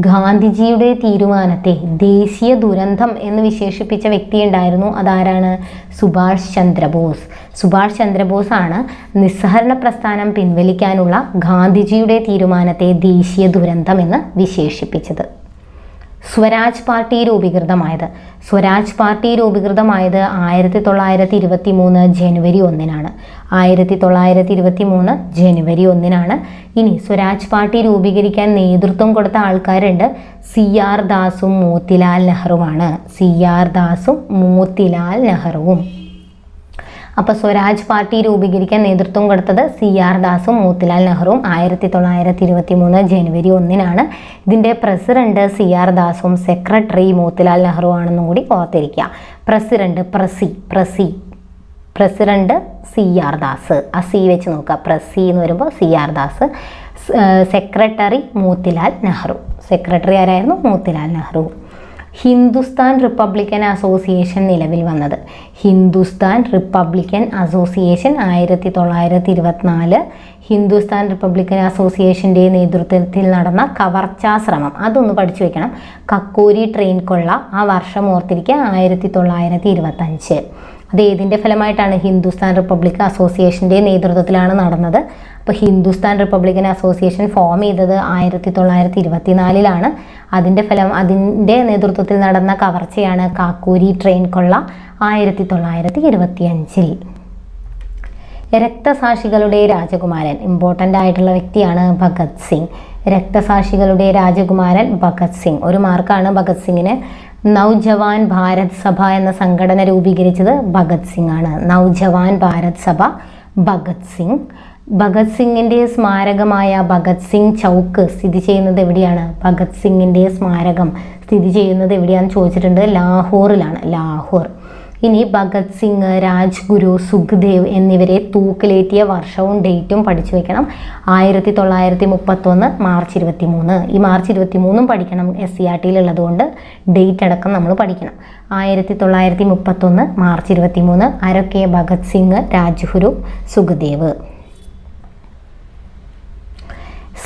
ഗാന്ധിജിയുടെ തീരുമാനത്തെ ദേശീയ ദുരന്തം എന്ന് വിശേഷിപ്പിച്ച വ്യക്തി ഉണ്ടായിരുന്നു. അതാരാണ്? സുഭാഷ് ചന്ദ്രബോസ്. സുഭാഷ് ചന്ദ്രബോസ് ആണ് നിസ്സഹരണ പ്രസ്ഥാനം പിൻവലിക്കാനുള്ള ഗാന്ധിജിയുടെ തീരുമാനത്തെ ദേശീയ ദുരന്തം എന്ന് വിശേഷിപ്പിച്ചത്. സ്വരാജ് പാർട്ടി രൂപീകൃതമായത് 1923 ജനുവരി 1-നാണ്. 1923 ജനുവരി 1-നാണ്. ഇനി സ്വരാജ് പാർട്ടി രൂപീകരിക്കാൻ നേതൃത്വം കൊടുത്ത ആൾക്കാരുണ്ട്. CR ദാസും മോത്തിലാൽ നെഹ്റുവാണ്. CR ദാസും മോത്തിലാൽ നെഹ്റുവും. അപ്പോൾ സ്വരാജ് പാർട്ടി രൂപീകരിക്കാൻ നേതൃത്വം കൊടുത്തത് CR ദാസും മോത്തിലാൽ നെഹ്റുവും 1923 ജനുവരി 1-നാണ്. ഇതിൻ്റെ പ്രസിഡന്റ് CR ദാസും സെക്രട്ടറി മോത്തിലാൽ നെഹ്റു ആണെന്നും കൂടി ഓർത്തിരിക്കുക. പ്രസിഡന്റ് പ്രസിഡന്റ് CR ദാസ്, ആ സി വെച്ച് നോക്കുക. പ്രസി എന്ന് വരുമ്പോൾ CR Das. Secretary Motilal Nehru. Secretary ആരായിരുന്നു? മോത്തിലാൽ നെഹ്റു. ഹിന്ദുസ്ഥാൻ റിപ്പബ്ലിക്കൻ അസോസിയേഷൻ നിലവിൽ വന്നത്. Hindustan Republican association 1924. Hindustan Republican അസോസിയേഷൻ്റെ നേതൃത്വത്തിൽ നടന്ന കവർച്ചാ ശ്രമം അതൊന്ന് പഠിച്ചു വെക്കണം. കക്കോരി ട്രെയിൻ കൊള്ള, ആ വർഷം ഓർത്തിരിക്കുക, 1925. അത് ഏതിൻ്റെ ഫലമായിട്ടാണ്? ഹിന്ദുസ്ഥാൻ റിപ്പബ്ലിക് അസോസിയേഷൻ്റെ നേതൃത്വത്തിലാണ് നടന്നത്. അപ്പോൾ ഹിന്ദുസ്ഥാൻ റിപ്പബ്ലിക്കൻ അസോസിയേഷൻ ഫോം ചെയ്തത് 1924-ലാണ്. അതിൻ്റെ നേതൃത്വത്തിൽ നടന്ന കവർച്ചയാണ് കാക്കൂരി ട്രെയിൻ കൊള്ള 1925. രക്തസാക്ഷികളുടെ രാജകുമാരൻ, ഇമ്പോർട്ടൻ്റ് ആയിട്ടുള്ള വ്യക്തിയാണ് ഭഗത് സിംഗ്. രക്തസാക്ഷികളുടെ രാജകുമാരൻ ഭഗത് സിംഗ്. ഒരു മാർക്കാണ് ഭഗത് സിംഗിന്. നവജവാൻ ഭാരത് സഭ എന്ന സംഘടന രൂപീകരിച്ചത് ഭഗത് സിംഗ് ആണ്. നവജവാൻ ഭാരത് സഭ, ഭഗത് സിംഗ്. ഭഗത് സിംഗിൻ്റെ സ്മാരകമായ ഭഗത് സിംഗ് ചൗക്ക് സ്ഥിതി ചെയ്യുന്നത് എവിടെയാണ്? ഭഗത് സിംഗിൻ്റെ സ്മാരകം സ്ഥിതി ചെയ്യുന്നത് എവിടെയാണെന്ന് ചോദിച്ചിട്ടുണ്ട്. ലാഹോറിലാണ്. ലാഹോർ. ഇനി ഭഗത് സിംഗ്, രാജ്ഗുരു, സുഖ്ദേവ് എന്നിവരെ തൂക്കിലേറ്റിയ വർഷവും ഡേറ്റും പഠിച്ചു വെക്കണം. 1931 മാർച്ച് 23. ഈ മാർച്ച് 23 പഠിക്കണം. SCERT-യിലുള്ളത് കൊണ്ട് ഡേറ്റ് അടക്കം നമ്മൾ പഠിക്കണം. 1931 മാർച്ച് 23. ആരൊക്കെ? ഭഗത് സിംഗ്, രാജ്ഗുരു, സുഖ്ദേവ്.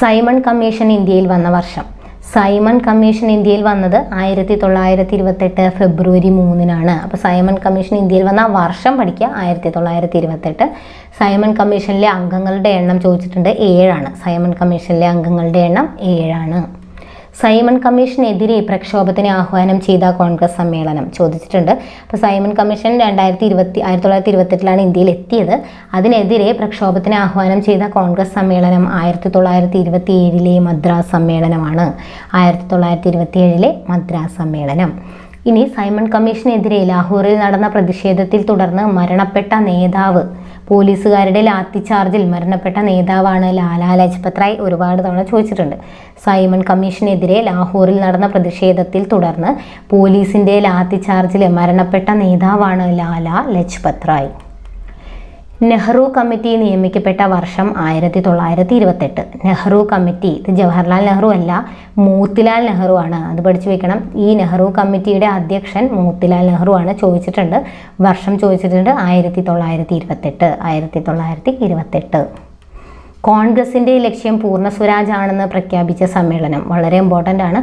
സൈമൺ കമ്മീഷൻ ഇന്ത്യയിൽ വന്ന വർഷം. സൈമൺ കമ്മീഷൻ ഇന്ത്യയിൽ വന്നത് 1928 ഫെബ്രുവരി 3-നാണ്. അപ്പോൾ സൈമൺ കമ്മീഷൻ ഇന്ത്യയിൽ വന്ന വർഷം പഠിക്കുക, 1928. സൈമൺ കമ്മീഷനിലെ അംഗങ്ങളുടെ എണ്ണം ചോദിച്ചിട്ടുണ്ട്, 7 സൈമൺ കമ്മീഷനിലെ അംഗങ്ങളുടെ എണ്ണം 7. സൈമൺ കമ്മീഷനെതിരെ പ്രക്ഷോഭത്തിന് ആഹ്വാനം ചെയ്ത കോൺഗ്രസ് സമ്മേളനം ചോദിച്ചിട്ടുണ്ട്. അപ്പോൾ സൈമൺ കമ്മീഷൻ 1928-ലാണ് ഇന്ത്യയിൽ എത്തിയത്. അതിനെതിരെ പ്രക്ഷോഭത്തിന് ആഹ്വാനം ചെയ്ത കോൺഗ്രസ് സമ്മേളനം 1927-ലെ മദ്രാസ് സമ്മേളനമാണ്. 1927-ലെ മദ്രാസ് സമ്മേളനം. ഇനി സൈമൺ കമ്മീഷനെതിരെ ലാഹോറിൽ നടന്ന പ്രതിഷേധത്തിൽ തുടർന്ന് മരണപ്പെട്ട നേതാവ്, പോലീസുകാരുടെ ലാത്തിച്ചാർജിൽ മരണപ്പെട്ട നേതാവാണ് ലാലാ ലജ്പത് റായ്. ഒരുപാട് തവണ ചോദിച്ചിട്ടുണ്ട്. സൈമൺ കമ്മീഷനെതിരെ ലാഹോറിൽ നടന്ന പ്രതിഷേധത്തിൽ തുടർന്ന് പോലീസിൻ്റെ ലാത്തിച്ചാർജിൽ മരണപ്പെട്ട നേതാവാണ് ലാലാ ലജ്പത് റായ്. നെഹ്റു കമ്മിറ്റി നിയമിക്കപ്പെട്ട വർഷം 1928. നെഹ്റു കമ്മിറ്റി, ഇത് ജവഹർലാൽ നെഹ്റു അല്ല, മോത്തിലാൽ നെഹ്റു ആണ്. അത് പഠിച്ചു വെക്കണം. ഈ നെഹ്റു കമ്മിറ്റിയുടെ അധ്യക്ഷൻ മോത്തിലാൽ നെഹ്റു ആണ്. ചോദിച്ചിട്ടുണ്ട്, വർഷം ചോദിച്ചിട്ടുണ്ട്, 1928. കോൺഗ്രസിൻ്റെ ലക്ഷ്യം പൂർണ്ണ സ്വരാജ് ആണെന്ന് പ്രഖ്യാപിച്ച സമ്മേളനം വളരെ ഇമ്പോർട്ടൻ്റ് ആണ്.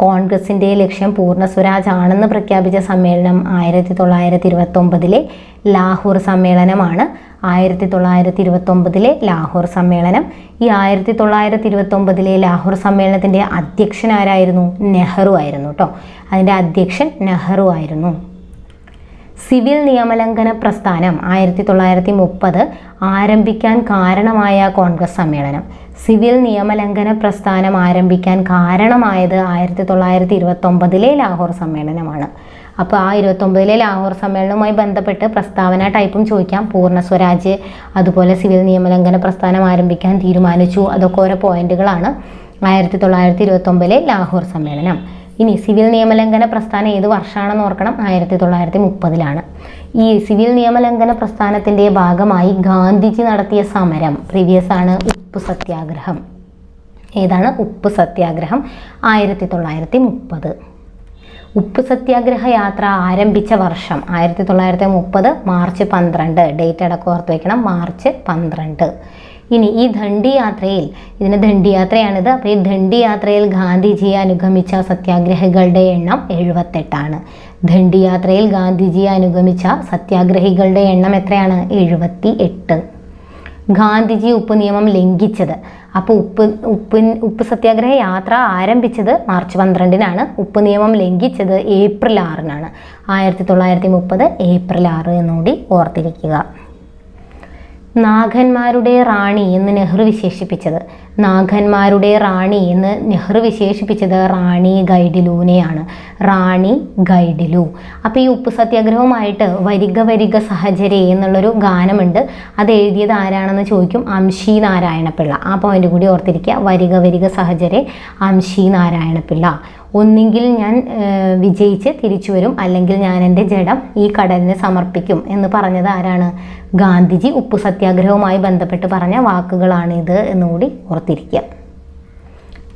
കോൺഗ്രസിൻ്റെ ലക്ഷ്യം പൂർണ്ണ സ്വരാജ് ആണെന്ന് പ്രഖ്യാപിച്ച സമ്മേളനം 1929-ലെ ലാഹോർ സമ്മേളനമാണ്. 1929-ലെ ലാഹോർ സമ്മേളനം. ഈ 1929-ലെ ലാഹോർ സമ്മേളനത്തിൻ്റെ അധ്യക്ഷൻ ആരായിരുന്നു? നെഹ്റു ആയിരുന്നു കേട്ടോ. അതിൻ്റെ അധ്യക്ഷൻ നെഹ്റു ആയിരുന്നു. സിവിൽ നിയമലംഘന പ്രസ്ഥാനം 1930 ആരംഭിക്കാൻ കാരണമായ കോൺഗ്രസ് സമ്മേളനം. സിവിൽ നിയമലംഘന പ്രസ്ഥാനം ആരംഭിക്കാൻ കാരണമായത് 1929-ലെ ലാഹോർ സമ്മേളനമാണ്. അപ്പോൾ ആ 29-ലെ ലാഹോർ സമ്മേളനവുമായി ബന്ധപ്പെട്ട് പ്രസ്താവന ടൈപ്പും ചോദിക്കാം. പൂർണ്ണ സ്വരാജ്, അതുപോലെ സിവിൽ നിയമലംഘന പ്രസ്ഥാനം ആരംഭിക്കാൻ തീരുമാനിച്ചു, അതൊക്കെ ഓരോ പോയിന്റുകളാണ്. 1929-ലെ ലാഹോർ സമ്മേളനം. ഇനി സിവിൽ നിയമലംഘന പ്രസ്ഥാനം ഏത് വർഷമാണെന്ന് ഓർക്കണം, 1930-ലാണ്. ഈ സിവിൽ നിയമലംഘന പ്രസ്ഥാനത്തിൻ്റെ ഭാഗമായി ഗാന്ധിജി നടത്തിയ സമരം പ്രീവിയസ് ആണ്, ഉപ്പ് സത്യാഗ്രഹം. ഏതാണ്? ഉപ്പ് സത്യാഗ്രഹം 1930. ഉപ്പ് സത്യാഗ്രഹ യാത്ര ആരംഭിച്ച വർഷം 1930 മാർച്ച് 12. ഡേറ്റ് അടക്കം ഓർത്ത് വയ്ക്കണം, മാർച്ച് 12. ഇനി ഈ ദണ്ഡി യാത്രയിൽ, ഇതിന് ദണ്ഡി യാത്രയാണിത്, അപ്പോൾ ഈ ദണ്ഡി യാത്രയിൽ ഗാന്ധിജിയെ അനുഗമിച്ച സത്യാഗ്രഹികളുടെ എണ്ണം 78 ദണ്ഡി യാത്രയിൽ ഗാന്ധിജിയെ അനുഗമിച്ച സത്യാഗ്രഹികളുടെ എണ്ണം എത്രയാണ്? 78. ഗാന്ധിജി ഉപ്പ് നിയമം ലംഘിച്ചത്, അപ്പോൾ ഉപ്പ് സത്യാഗ്രഹ യാത്ര ആരംഭിച്ചത് മാർച്ച് 12. ഉപ്പ് നിയമം ലംഘിച്ചത് ഏപ്രിൽ 6. 1930 ഏപ്രിൽ 6 എന്നുകൂടി ഓർത്തിരിക്കുക. നാഗന്മാരുടെ റാണി എന്ന് നെഹ്റു വിശേഷിപ്പിച്ചത്, നാഗന്മാരുടെ റാണി എന്ന് നെഹ്റു വിശേഷിപ്പിച്ചത് റാണി ഗൈഡിലുവിനെയാണ്. റാണി ഗൈഡിലു. അപ്പോൾ ഈ ഉപ്പ് സത്യാഗ്രഹവുമായിട്ട് വരിക വരിക സഹചരേ എന്നുള്ളൊരു ഗാനമുണ്ട്. അത് എഴുതിയത് ആരാണെന്ന് ചോദിക്കും, അംശി നാരായണപിള്ള. ആ പോയിന്റ് കൂടി ഓർത്തിരിക്കുക. വരിക വരിക സഹചരേ അംശി നാരായണപിള്ള. ഒന്നുകിൽ ഞാൻ വിജയിച്ച് തിരിച്ചു വരും, അല്ലെങ്കിൽ ഞാൻ എൻ്റെ ജഡം ഈ കടലിന് സമർപ്പിക്കും എന്ന് പറഞ്ഞത് ആരാണ്? ഗാന്ധിജി. ഉപ്പ് സത്യാഗ്രഹവുമായി ബന്ധപ്പെട്ട് പറഞ്ഞ വാക്കുകളാണിത് എന്നുകൂടി ഓർത്തിരിക്കുക.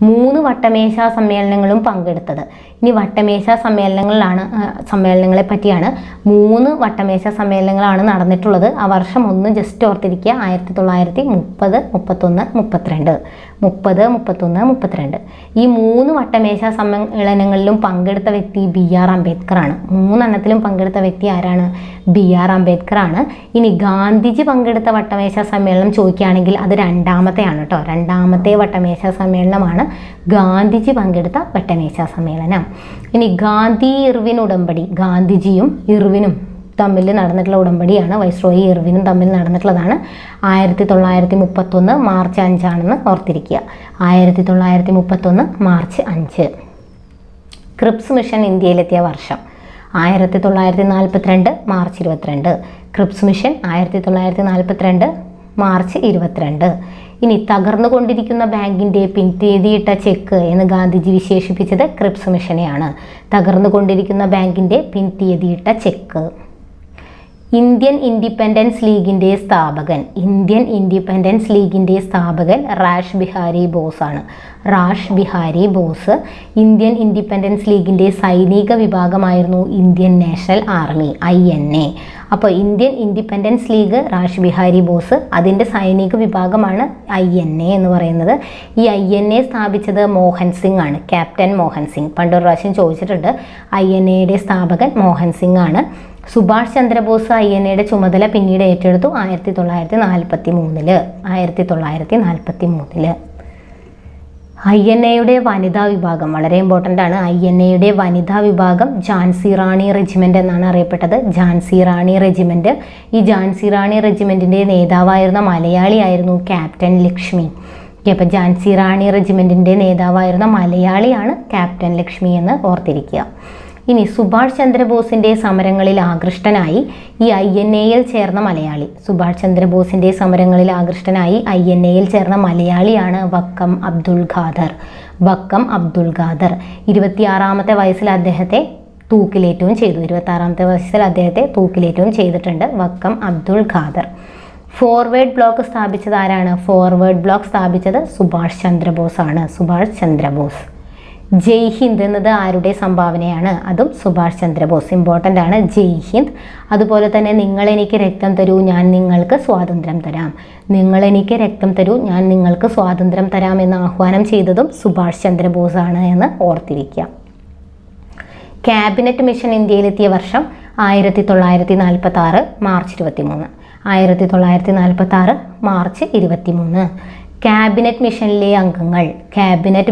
3 വട്ടമേശാ സമ്മേളനങ്ങളും പങ്കെടുത്തത്. ഇനി വട്ടമേശാ സമ്മേളനങ്ങളെ പറ്റിയാണ്. 3 വട്ടമേശാ സമ്മേളനങ്ങളാണ് നടന്നിട്ടുള്ളത്. ആ വർഷം ഒന്ന് ജസ്റ്റ് ഓർത്തിരിക്കുക, 1930, 31, 32. 30, 31, 32. ഈ 3 വട്ടമേശാ സമ്മേളനങ്ങളിലും പങ്കെടുത്ത വ്യക്തി BR അംബേദ്കറാണ്. 3 എണ്ണത്തിലും പങ്കെടുത്ത വ്യക്തി ആരാണ്? BR അംബേദ്കറാണ്. ഇനി ഗാന്ധിജി പങ്കെടുത്ത വട്ടമേശാ സമ്മേളനം ചോദിക്കുകയാണെങ്കിൽ അത് 2ാമത്തെയാണ് കേട്ടോ. 2ാമത്തെ വട്ടമേശാ സമ്മേളനമാണ് ഗാന്ധിജി പങ്കെടുത്ത വട്ടമേശാ സമ്മേളനം. ഇനി ഗാന്ധി ഇർവിൻ ഉടമ്പടി, ഗാന്ധിജിയും ഇർവിനും തമ്മിൽ നടന്നിട്ടുള്ള ഉടമ്പടിയാണ്. വൈസ്രോയി ഇർവിനും തമ്മിൽ നടന്നിട്ടുള്ളതാണ്. 1931 മാർച്ച് 5 ഓർത്തിരിക്കുക. 1931 മാർച്ച് 5. ക്രിപ്സ് മിഷൻ ഇന്ത്യയിലെത്തിയ വർഷം 1942 മാർച്ച് 22. Cripps mission 1942 March 22. ഇനി തകർന്നുകൊണ്ടിരിക്കുന്ന ബാങ്കിൻ്റെ പിൻതീയതിയിട്ട ചെക്ക് എന്ന് ഗാന്ധിജി വിശേഷിപ്പിച്ചത് ക്രിപ്സ് മിഷനെയാണ്. തകർന്നുകൊണ്ടിരിക്കുന്ന ബാങ്കിൻ്റെ പിൻതീയതിയിട്ട ചെക്ക്. ഇന്ത്യൻ ഇൻഡിപെൻഡൻസ് ലീഗിൻ്റെ സ്ഥാപകൻ, ഇന്ത്യൻ ഇൻഡിപെൻഡൻസ് ലീഗിൻ്റെ സ്ഥാപകൻ റാഷ് ബിഹാരി ബോസ് ആണ്. Rash Bihari boss. Indian independence ലീഗിൻ്റെ സൈനിക വിഭാഗമായിരുന്നു ഇന്ത്യൻ നാഷണൽ ആർമി, INA. അപ്പോൾ Indian independence league rash Bihari boss, അതിൻ്റെ സൈനിക വിഭാഗമാണ് INA എന്ന് പറയുന്നത്. ഈ INA സ്ഥാപിച്ചത് മോഹൻ സിംഗ് ആണ്, ക്യാപ്റ്റൻ മോഹൻ സിംഗ്. പണ്ടൊരു പ്രാവശ്യം ചോദിച്ചിട്ടുണ്ട്. INAയുടെ സ്ഥാപകൻ മോഹൻ സിംഗ് ആണ്. സുഭാഷ് ചന്ദ്രബോസ് INAയുടെ ചുമതല പിന്നീട് ഏറ്റെടുത്തു 1943. 1943. INAയുടെ വനിതാ വിഭാഗം വളരെ ഇമ്പോർട്ടൻ്റ് ആണ്. INAയുടെ വനിതാ വിഭാഗം ഝാൻസി റാണി റെജിമെൻ്റ് എന്നാണ് അറിയപ്പെട്ടത്. ഝാൻസി റാണി റെജിമെൻ്റ്. ഈ ഝാൻസി റാണി റെജിമെൻറ്റിൻ്റെ നേതാവായിരുന്ന മലയാളിയായിരുന്നു ക്യാപ്റ്റൻ ലക്ഷ്മി. അപ്പോൾ ഝാൻസി റാണി റെജിമെൻറ്റിൻ്റെ നേതാവായിരുന്ന മലയാളിയാണ് ക്യാപ്റ്റൻ ലക്ഷ്മി എന്ന് ഓർത്തിരിക്കുക. ഇനി സുഭാഷ് ചന്ദ്രബോസിൻ്റെ സമരങ്ങളിൽ ആകൃഷ്ടനായി ഈ INAയിൽ ചേർന്ന മലയാളി, സുഭാഷ് ചന്ദ്രബോസിൻ്റെ സമരങ്ങളിൽ ആകൃഷ്ടനായി INAയിൽ ചേർന്ന മലയാളിയാണ് വക്കം അബ്ദുൾ ഖാദർ. വക്കം അബ്ദുൾ ഖാദർ 26ാമത്തെ വയസ്സിൽ അദ്ദേഹത്തെ തൂക്കിലേറ്റവും ചെയ്തു. 26ാമത്തെ വയസ്സിൽ അദ്ദേഹത്തെ തൂക്കിലേറ്റവും ചെയ്തിട്ടുണ്ട് വക്കം അബ്ദുൾ ഖാദർ. ഫോർവേഡ് ബ്ലോക്ക് സ്ഥാപിച്ചത് ആരാണ്? ഫോർവേഡ് ബ്ലോക്ക് സ്ഥാപിച്ചത് സുഭാഷ് ചന്ദ്രബോസ് ആണ്. സുഭാഷ് ചന്ദ്രബോസ്. ജയ് ഹിന്ദ് എന്നത് ആരുടെ സംഭാവനയാണ്? അതും സുഭാഷ് ചന്ദ്രബോസ്. ഇമ്പോർട്ടൻ്റ് ആണ് ജയ് ഹിന്ദ്. അതുപോലെ തന്നെ നിങ്ങളെനിക്ക് രക്തം തരൂ, ഞാൻ നിങ്ങൾക്ക് സ്വാതന്ത്ര്യം തരാം. നിങ്ങളെനിക്ക് രക്തം തരൂ, ഞാൻ നിങ്ങൾക്ക് സ്വാതന്ത്ര്യം തരാം എന്ന് ആഹ്വാനം ചെയ്തതും സുഭാഷ് ചന്ദ്രബോസ് ആണ് എന്ന് ഓർത്തിരിക്കുക. ക്യാബിനറ്റ് മിഷൻ ഇന്ത്യയിലെത്തിയ വർഷം 1946 മാർച്ച് 23. 1946 മാർച്ച് 23. ക്യാബിനറ്റ്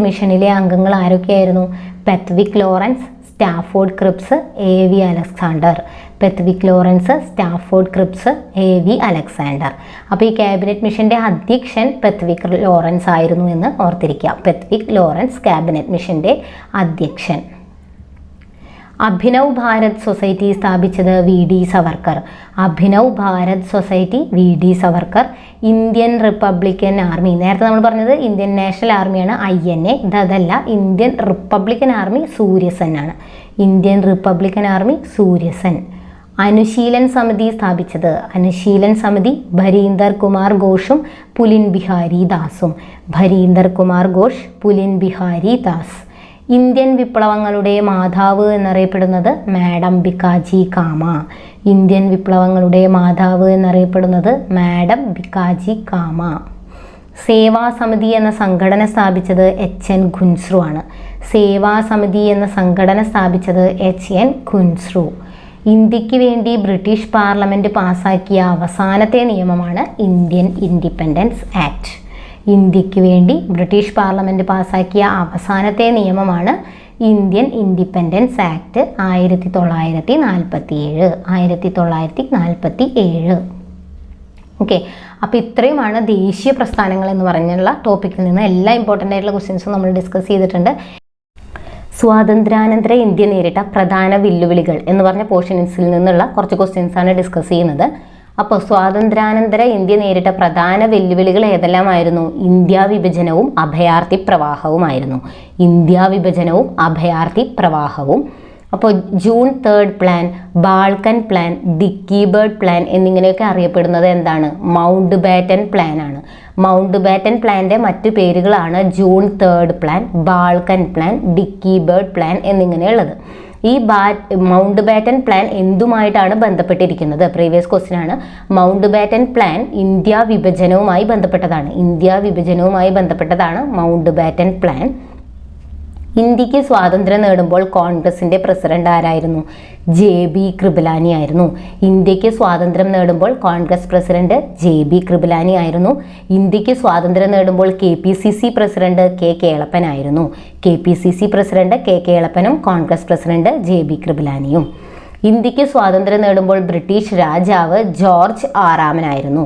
മിഷനിലെ അംഗങ്ങൾ ആരൊക്കെയായിരുന്നു? Pethick Lawrence, Stafford Cripps, AV Alexander. Pethick Lawrence, Stafford Cripps, AV Alexander. അപ്പോൾ ഈ ക്യാബിനറ്റ് മിഷൻ്റെ അധ്യക്ഷൻ പെത്വിക് ലോറൻസ് ആയിരുന്നു എന്ന് ഓർത്തിരിക്കുക. പെത്വിക് ലോറൻസ് ക്യാബിനറ്റ് മിഷൻ്റെ അധ്യക്ഷൻ. അഭിനവ് ഭാരത് സൊസൈറ്റി സ്ഥാപിച്ചത് VD Savarkar. Abhinav Bharat society VD Savarkar. Indian Republican army, നേരത്തെ നമ്മൾ പറഞ്ഞത് ഇന്ത്യൻ നാഷണൽ ആർമിയാണ് INA, ഇതല്ല. ഇന്ത്യൻ റിപ്പബ്ലിക്കൻ ആർമി സൂര്യസെൻ ആണ്. Indian Republican army Surya Sen. Anushilan സമിതി സ്ഥാപിച്ചത്, അനുശീലൻ സമിതി ഭരീന്ദർ കുമാർ ഘോഷും പുലിൻ ബിഹാരി ദാസും. ഭരീന്ദർ കുമാർ ഘോഷ്, പുലിൻ ബിഹാരി ദാസ്. ഇന്ത്യൻ വിപ്ലവങ്ങളുടെ മാതാവ് എന്നറിയപ്പെടുന്നത് മാഡം ഭിക്കാജി കാമ. ഇന്ത്യൻ വിപ്ലവങ്ങളുടെ മാതാവ് എന്നറിയപ്പെടുന്നത് മാഡം ഭിക്കാജി കാമ. സേവാസമിതി എന്ന സംഘടന സ്ഥാപിച്ചത് HN ഖുൻസ്രു ആണ്. സേവാസമിതി എന്ന സംഘടന സ്ഥാപിച്ചത് HN ഖുൻസ്രു. ഇന്ത്യക്ക് വേണ്ടി ബ്രിട്ടീഷ് പാർലമെൻറ്റ് പാസാക്കിയ അവസാനത്തെ നിയമമാണ് ഇന്ത്യൻ ഇൻഡിപെൻഡൻസ് ആക്ട്. ഇന്ത്യക്ക് വേണ്ടി ബ്രിട്ടീഷ് പാർലമെൻറ്റ് പാസാക്കിയ അവസാനത്തെ നിയമമാണ് ഇന്ത്യൻ ഇൻഡിപെൻഡൻസ് ആക്ട് 1947. ഓക്കെ, അപ്പോൾ ഇത്രയുമാണ് ദേശീയ പ്രസ്ഥാനങ്ങൾ എന്ന് പറഞ്ഞുള്ള ടോപ്പിക്കിൽ നിന്ന് എല്ലാ ഇമ്പോർട്ടൻ്റ് ആയിട്ടുള്ള ക്വസ്റ്റ്യൻസും നമ്മൾ ഡിസ്കസ് ചെയ്തിട്ടുണ്ട്. സ്വാതന്ത്ര്യാനന്തര ഇന്ത്യ നേരിട്ട പ്രധാന വെല്ലുവിളികൾ എന്ന് പറഞ്ഞ പോർഷൻസിൽ നിന്നുള്ള കുറച്ച് ക്വസ്റ്റ്യൻസാണ് ഡിസ്കസ് ചെയ്യുന്നത്. അപ്പോൾ സ്വാതന്ത്ര്യാനന്തര ഇന്ത്യ നേരിട്ട പ്രധാന വെല്ലുവിളികൾ ഏതെല്ലാമായിരുന്നു? ഇന്ത്യ വിഭജനവും അഭയാർത്ഥി പ്രവാഹവുമായിരുന്നു. ഇന്ത്യ വിഭജനവും അഭയാർത്ഥി പ്രവാഹവും. അപ്പോൾ June 3 plan, Balkan plan, Dickie Bird plan എന്നിങ്ങനെയൊക്കെ അറിയപ്പെടുന്നത് എന്താണ്? മൗണ്ട് ബാറ്റൻ പ്ലാൻ ആണ്. മൗണ്ട് ബാറ്റൻ പ്ലാൻ്റെ മറ്റു പേരുകളാണ് June 3 plan, Balkan plan, Dickie Bird plan എന്നിങ്ങനെയുള്ളത്. ഈ മൗണ്ട് ബാറ്റൻ പ്ലാൻ എന്തുമായിട്ടാണ് ബന്ധപ്പെട്ടിരിക്കുന്നത്? പ്രീവിയസ് ക്വസ്റ്റ്യൻ ആണ്. മൗണ്ട് ബാറ്റൻ പ്ലാൻ ഇന്ത്യ വിഭജനവുമായി ബന്ധപ്പെട്ടതാണ്. ഇന്ത്യ വിഭജനവുമായി ബന്ധപ്പെട്ടതാണ് മൗണ്ട് ബാറ്റൻ പ്ലാൻ. ഇന്ത്യക്ക് സ്വാതന്ത്ര്യം നേടുമ്പോൾ കോൺഗ്രസിൻ്റെ പ്രസിഡന്റ് ആരായിരുന്നു? JB കൃപലാനി ആയിരുന്നു. ഇന്ത്യക്ക് സ്വാതന്ത്ര്യം നേടുമ്പോൾ കോൺഗ്രസ് പ്രസിഡന്റ് JB കൃപലാനി ആയിരുന്നു. ഇന്ത്യക്ക് സ്വാതന്ത്ര്യം നേടുമ്പോൾ KPCC പ്രസിഡന്റ് K കേളപ്പൻ ആയിരുന്നു. KPCC പ്രസിഡന്റ് K കേളപ്പനും കോൺഗ്രസ് പ്രസിഡന്റ് JB കൃപലാനിയും. ഇന്ത്യക്ക് സ്വാതന്ത്ര്യം നേടുമ്പോൾ ബ്രിട്ടീഷ് രാജാവ് ജോർജ് ആറാമനായിരുന്നു.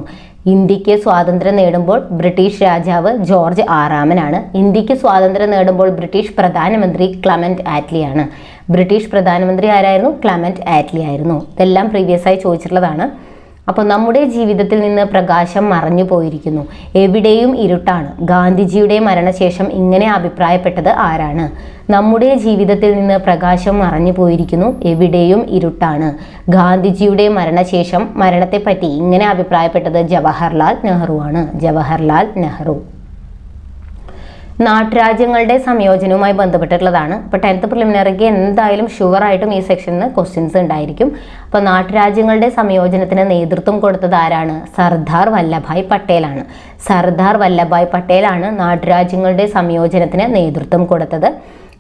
ഇന്ത്യക്ക് സ്വാതന്ത്ര്യം നേടുമ്പോൾ ബ്രിട്ടീഷ് രാജാവ് ജോർജ് ആറാമനാണ്. ഇന്ത്യക്ക് സ്വാതന്ത്ര്യം നേടുമ്പോൾ ബ്രിട്ടീഷ് പ്രധാനമന്ത്രി ക്ലമന്റ് ആറ്റ്ലി ആണ്. ബ്രിട്ടീഷ് പ്രധാനമന്ത്രി ആരായിരുന്നു? ക്ലമന്റ് ആറ്റ്ലി ആയിരുന്നു. ഇതെല്ലാം പ്രീവിയസ് ആയി ചോദിച്ചിട്ടുള്ളതാണ്. അപ്പോൾ നമ്മുടെ ജീവിതത്തിൽ നിന്ന് പ്രകാശം മറഞ്ഞു പോയിരിക്കുന്നു, എവിടെയും ഇരുട്ടാണ്. ഗാന്ധിജിയുടെ മരണശേഷം ഇങ്ങനെ അഭിപ്രായപ്പെട്ടത് ആരാണ്? നമ്മുടെ ജീവിതത്തിൽ നിന്ന് പ്രകാശം മറഞ്ഞു പോയിരിക്കുന്നു, എവിടെയും ഇരുട്ടാണ്. ഗാന്ധിജിയുടെ മരണശേഷം മരണത്തെപ്പറ്റി ഇങ്ങനെ അഭിപ്രായപ്പെട്ടത് ജവഹർലാൽ നെഹ്റു ആണ്. ജവഹർലാൽ നെഹ്റു. നാട്ടുരാജ്യങ്ങളുടെ സംയോജനവുമായി ബന്ധപ്പെട്ടിട്ടുള്ളതാണ്. അപ്പോൾ 10th പ്രിലിമിനറിക്ക് എന്തായാലും ഷുവറായിട്ടും ഈ സെക്ഷനിൽ നിന്ന് ക്വസ്റ്റ്യൻസ് ഉണ്ടായിരിക്കും. അപ്പോൾ നാട്ടുരാജ്യങ്ങളുടെ സംയോജനത്തിന് നേതൃത്വം കൊടുത്തത് ആരാണ്? സർദാർ വല്ലഭായ് പട്ടേലാണ്. സർദാർ വല്ലഭായ് പട്ടേലാണ് നാട്ടുരാജ്യങ്ങളുടെ സംയോജനത്തിന് നേതൃത്വം കൊടുത്തത്.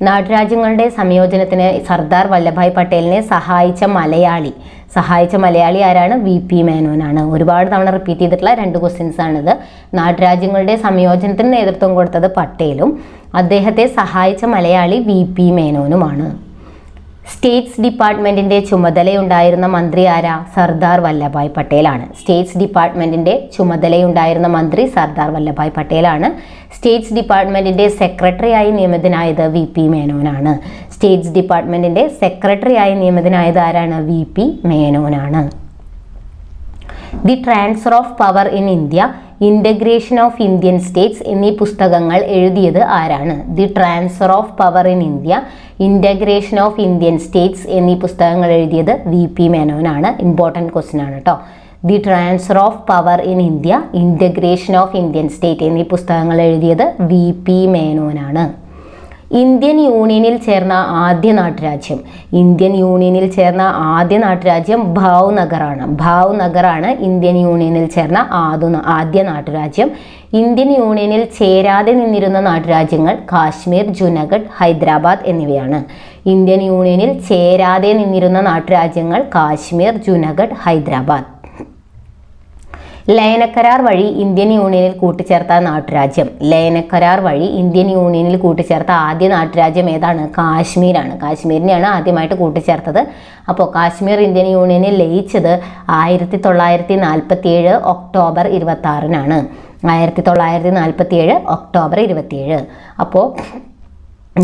നാട്ടുരാജ്യങ്ങളുടെ സംയോജനത്തിന് സർദാർ വല്ലഭായ് പട്ടേലിനെ സഹായിച്ച മലയാളി ആരാണ്? VP മേനോനാണ്. ഒരുപാട് തവണ റിപ്പീറ്റ് ചെയ്തിട്ടുള്ള 2 ക്വസ്റ്റ്യൻസ് ആണിത്. നാട്ടുരാജ്യങ്ങളുടെ സംയോജനത്തിന് നേതൃത്വം കൊടുത്തത് പട്ടേലും അദ്ദേഹത്തെ സഹായിച്ച മലയാളി VP മേനോനുമാണ്. സ്റ്റേറ്റ്സ് ഡിപ്പാർട്ട്മെൻറ്റിൻ്റെ ചുമതലയുണ്ടായിരുന്ന മന്ത്രി ആരാ? സർദാർ വല്ലഭായ് പട്ടേലാണ്. സ്റ്റേറ്റ്സ് ഡിപ്പാർട്ട്മെൻറ്റിൻ്റെ ചുമതലയുണ്ടായിരുന്ന മന്ത്രി സർദാർ വല്ലഭായ് പട്ടേലാണ്. സ്റ്റേറ്റ്സ് ഡിപ്പാർട്ട്മെൻറ്റിൻ്റെ സെക്രട്ടറിയായി നിയമിതനായത് VP മേനോനാണ്. സ്റ്റേറ്റ്സ് ഡിപ്പാർട്ട്മെൻറ്റിൻ്റെ സെക്രട്ടറിയായി നിയമിതനായത് ആരാണ്? VP മേനോനാണ്. The transfer of power in India, integration of Indian states എന്നീ പുസ്തകങ്ങൾ എഴുതിയത് ആരാണ്? The transfer of power in India, integration of Indian states എന്നീ പുസ്തകങ്ങൾ എഴുതിയത് VP മേനോനാണ്. ഇമ്പോർട്ടൻറ്റ് ക്വസ്റ്റ്യൻ ആണ് കേട്ടോ. The transfer of power in India, integration of Indian state എന്നീ പുസ്തകങ്ങൾ എഴുതിയത് VP മേനോനാണ്. ഇന്ത്യൻ യൂണിയനിൽ ചേർന്ന ആദ്യ നാട്ടുരാജ്യം, ഭാവ്നഗറാണ് ഇന്ത്യൻ യൂണിയനിൽ ചേർന്ന ആദ്യ നാട്ടുരാജ്യം. ഇന്ത്യൻ യൂണിയനിൽ ചേരാതെ നിന്നിരുന്ന നാട്ടുരാജ്യങ്ങൾ കാശ്മീർ, ജുനഗഡ്, ഹൈദരാബാദ് എന്നിവയാണ്. ഇന്ത്യൻ യൂണിയനിൽ ചേരാതെ നിന്നിരുന്ന നാട്ടുരാജ്യങ്ങൾ കാശ്മീർ, ജുനഗഡ്, ഹൈദരാബാദ്. ലയനക്കരാർ വഴി ഇന്ത്യൻ യൂണിയനിൽ കൂട്ടിച്ചേർത്ത നാട്ടുരാജ്യം, ആദ്യ നാട്ടുരാജ്യം ഏതാണ്? കാശ്മീരാണ്. കാശ്മീരിനെയാണ് ആദ്യമായിട്ട് കൂട്ടിച്ചേർത്തത്. അപ്പോൾ കാശ്മീർ ഇന്ത്യൻ യൂണിയനിൽ ലയിച്ചത് 1947 ഒക്ടോബർ 26-നാണ്. 1947 ഒക്ടോബർ 27. അപ്പോൾ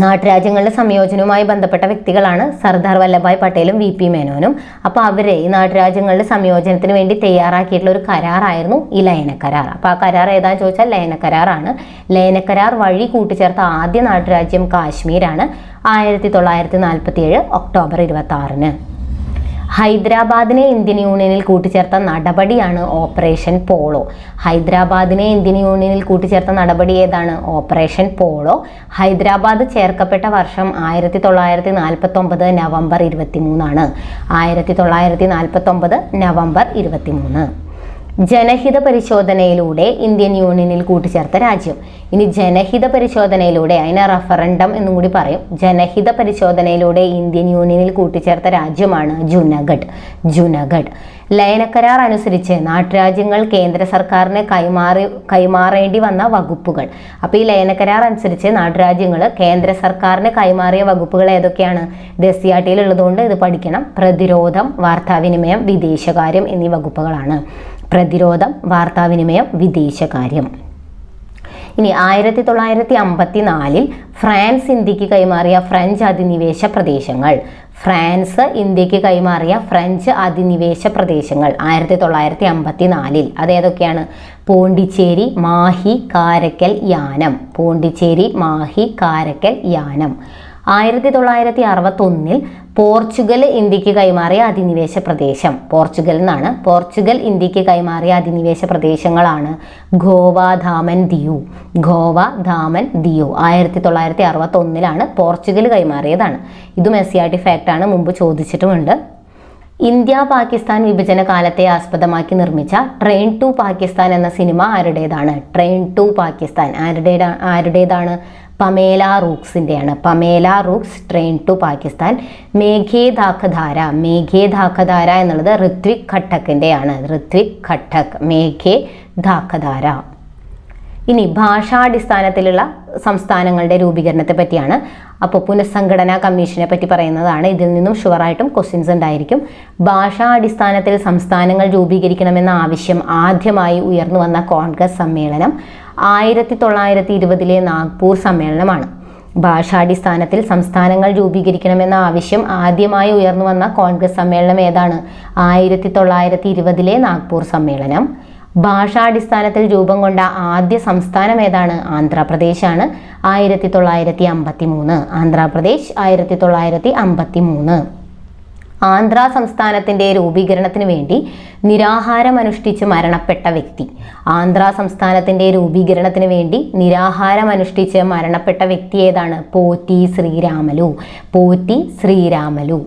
നാട്ടുരാജ്യങ്ങളുടെ സംയോജനവുമായി ബന്ധപ്പെട്ട വ്യക്തികളാണ് സർദാർ വല്ലഭായ് പട്ടേലും VP മേനോനും. അപ്പോൾ അവരെ ഈ നാട്ടുരാജ്യങ്ങളുടെ സംയോജനത്തിന് വേണ്ടി തയ്യാറാക്കിയിട്ടുള്ള ഒരു കരാറായിരുന്നു ഈ ലയനക്കരാർ. അപ്പോൾ ആ കരാർ ഏതാണെന്ന് ചോദിച്ചാൽ ലയനക്കരാറാണ്. ലയനക്കരാർ വഴി കൂട്ടിച്ചേർത്ത ആദ്യ നാട്ടുരാജ്യം കാശ്മീരാണ്. 1947 ഒക്ടോബർ 26-ന്. ഹൈദരാബാദിനെ ഇന്ത്യൻ യൂണിയനിൽ കൂട്ടിച്ചേർത്ത നടപടിയാണ് ഓപ്പറേഷൻ പോളോ. ഹൈദരാബാദിനെ ഇന്ത്യൻ യൂണിയനിൽ കൂട്ടിച്ചേർത്ത നടപടി ഏതാണ്? Operation polo. ഹൈദരാബാദ് ചേർക്കപ്പെട്ട വർഷം 1949 നവംബർ 23 1949 നവംബർ 23. ജനഹിത പരിശോധനയിലൂടെ ഇന്ത്യൻ യൂണിയനിൽ കൂട്ടിച്ചേർത്ത രാജ്യം. ഇനി ജനഹിത പരിശോധനയിലൂടെ, അതിനെ റഫറൻഡം എന്നും കൂടി പറയും. ജനഹിത പരിശോധനയിലൂടെ ഇന്ത്യൻ യൂണിയനിൽ കൂട്ടിച്ചേർത്ത രാജ്യമാണ് ജുനഗഡ്. ലയനക്കരാർ അനുസരിച്ച് നാട്ടുരാജ്യങ്ങൾ കേന്ദ്ര സർക്കാരിന് കൈമാറേണ്ടി വന്ന വകുപ്പുകൾ. അപ്പോൾ ഈ ലയനക്കരാർ അനുസരിച്ച് നാട്ടുരാജ്യങ്ങൾ കേന്ദ്ര സർക്കാരിന് കൈമാറിയ വകുപ്പുകൾ ഏതൊക്കെയാണ്? DCRT ഉള്ളതുകൊണ്ട് ഇത് പഠിക്കണം. പ്രതിരോധം, വാർത്താവിനിമയം, വിദേശകാര്യം എന്നീ വകുപ്പുകളാണ്. പ്രതിരോധം, വാർത്താവിനിമയം, വിദേശകാര്യം. ഇനി 1954 ഫ്രാൻസ് ഇന്ത്യക്ക് കൈമാറിയ ഫ്രഞ്ച് അധിനിവേശ പ്രദേശങ്ങൾ. ഫ്രാൻസ് ഇന്ത്യക്ക് കൈമാറിയ ഫ്രഞ്ച് അധിനിവേശ പ്രദേശങ്ങൾ 1954 അതേതൊക്കെയാണ്? പോണ്ടിച്ചേരി, മാഹി, കാരക്കൽ, യാനം. പോണ്ടിച്ചേരി, മാഹി, കാരക്കൽ, യാനം. 1961 പോർച്ചുഗൽ ഇന്ത്യക്ക് കൈമാറിയ അധിനിവേശ പ്രദേശം. പോർച്ചുഗൽ ഇന്ത്യക്ക് കൈമാറിയ അധിനിവേശ പ്രദേശങ്ങളാണ് ഗോവ, ദാമൻ, ദിയു. 1961 പോർച്ചുഗൽ കൈമാറിയതാണ്. ഇതും SCRT ഫാക്റ്റ് ആണ്, മുമ്പ് ചോദിച്ചിട്ടുമുണ്ട്. ഇന്ത്യ പാകിസ്ഥാൻ വിഭജന കാലത്തെ ആസ്പദമാക്കി നിർമ്മിച്ച ട്രെയിൻ ടു പാകിസ്ഥാൻ എന്ന സിനിമ ആരുടേതാണ്? ട്രെയിൻ ടു പാകിസ്ഥാൻ ആരുടേതാണ്? പമേല റൂക്സിൻ്റെയാണ്. Pamela Rooks, train to Pakistan. Meghe Dhakadhara എന്നുള്ളത് ഋത്വിക് ഘട്ടക്കിൻ്റെയാണ്. മേഘേ ധാക്കധാര. ഇനി ഭാഷാടിസ്ഥാനത്തിലുള്ള സംസ്ഥാനങ്ങളുടെ രൂപീകരണത്തെ പറ്റിയാണ്. അപ്പോൾ പുനഃസംഘടനാ കമ്മീഷനെ പറ്റി പറയുന്നതാണ്. ഇതിൽ നിന്നും ഷുവറായിട്ടും ക്വസ്റ്റ്യൻസ് ഉണ്ടായിരിക്കും. ഭാഷാടിസ്ഥാനത്തിൽ സംസ്ഥാനങ്ങൾ രൂപീകരിക്കണമെന്ന ആവശ്യം ആദ്യമായി ഉയർന്നു വന്ന കോൺഗ്രസ് സമ്മേളനം 1920 നാഗ്പൂർ സമ്മേളനമാണ്. ഭാഷാടിസ്ഥാനത്തിൽ സംസ്ഥാനങ്ങൾ രൂപീകരിക്കണമെന്ന ആവശ്യം ആദ്യമായി ഉയർന്നു വന്ന കോൺഗ്രസ് സമ്മേളനം ഏതാണ്? 1920 നാഗ്പൂർ സമ്മേളനം. ഭാഷാടിസ്ഥാനത്തിൽ രൂപം കൊണ്ട ആദ്യ സംസ്ഥാനം ഏതാണ്? ആന്ധ്രാപ്രദേശാണ്. 1953. ആന്ധ്രാപ്രദേശ് 1953. ആന്ധ്ര സംസ്ഥാനത്തിൻ്റെ രൂപീകരണത്തിന് വേണ്ടി നിരാഹാരം അനുഷ്ഠിച്ച് മരണപ്പെട്ട വ്യക്തി. ആന്ധ്ര സംസ്ഥാനത്തിൻ്റെ രൂപീകരണത്തിന് വേണ്ടി നിരാഹാരം അനുഷ്ഠിച്ച് മരണപ്പെട്ട വ്യക്തി ഏതാണ്? പോറ്റി ശ്രീരാമലു.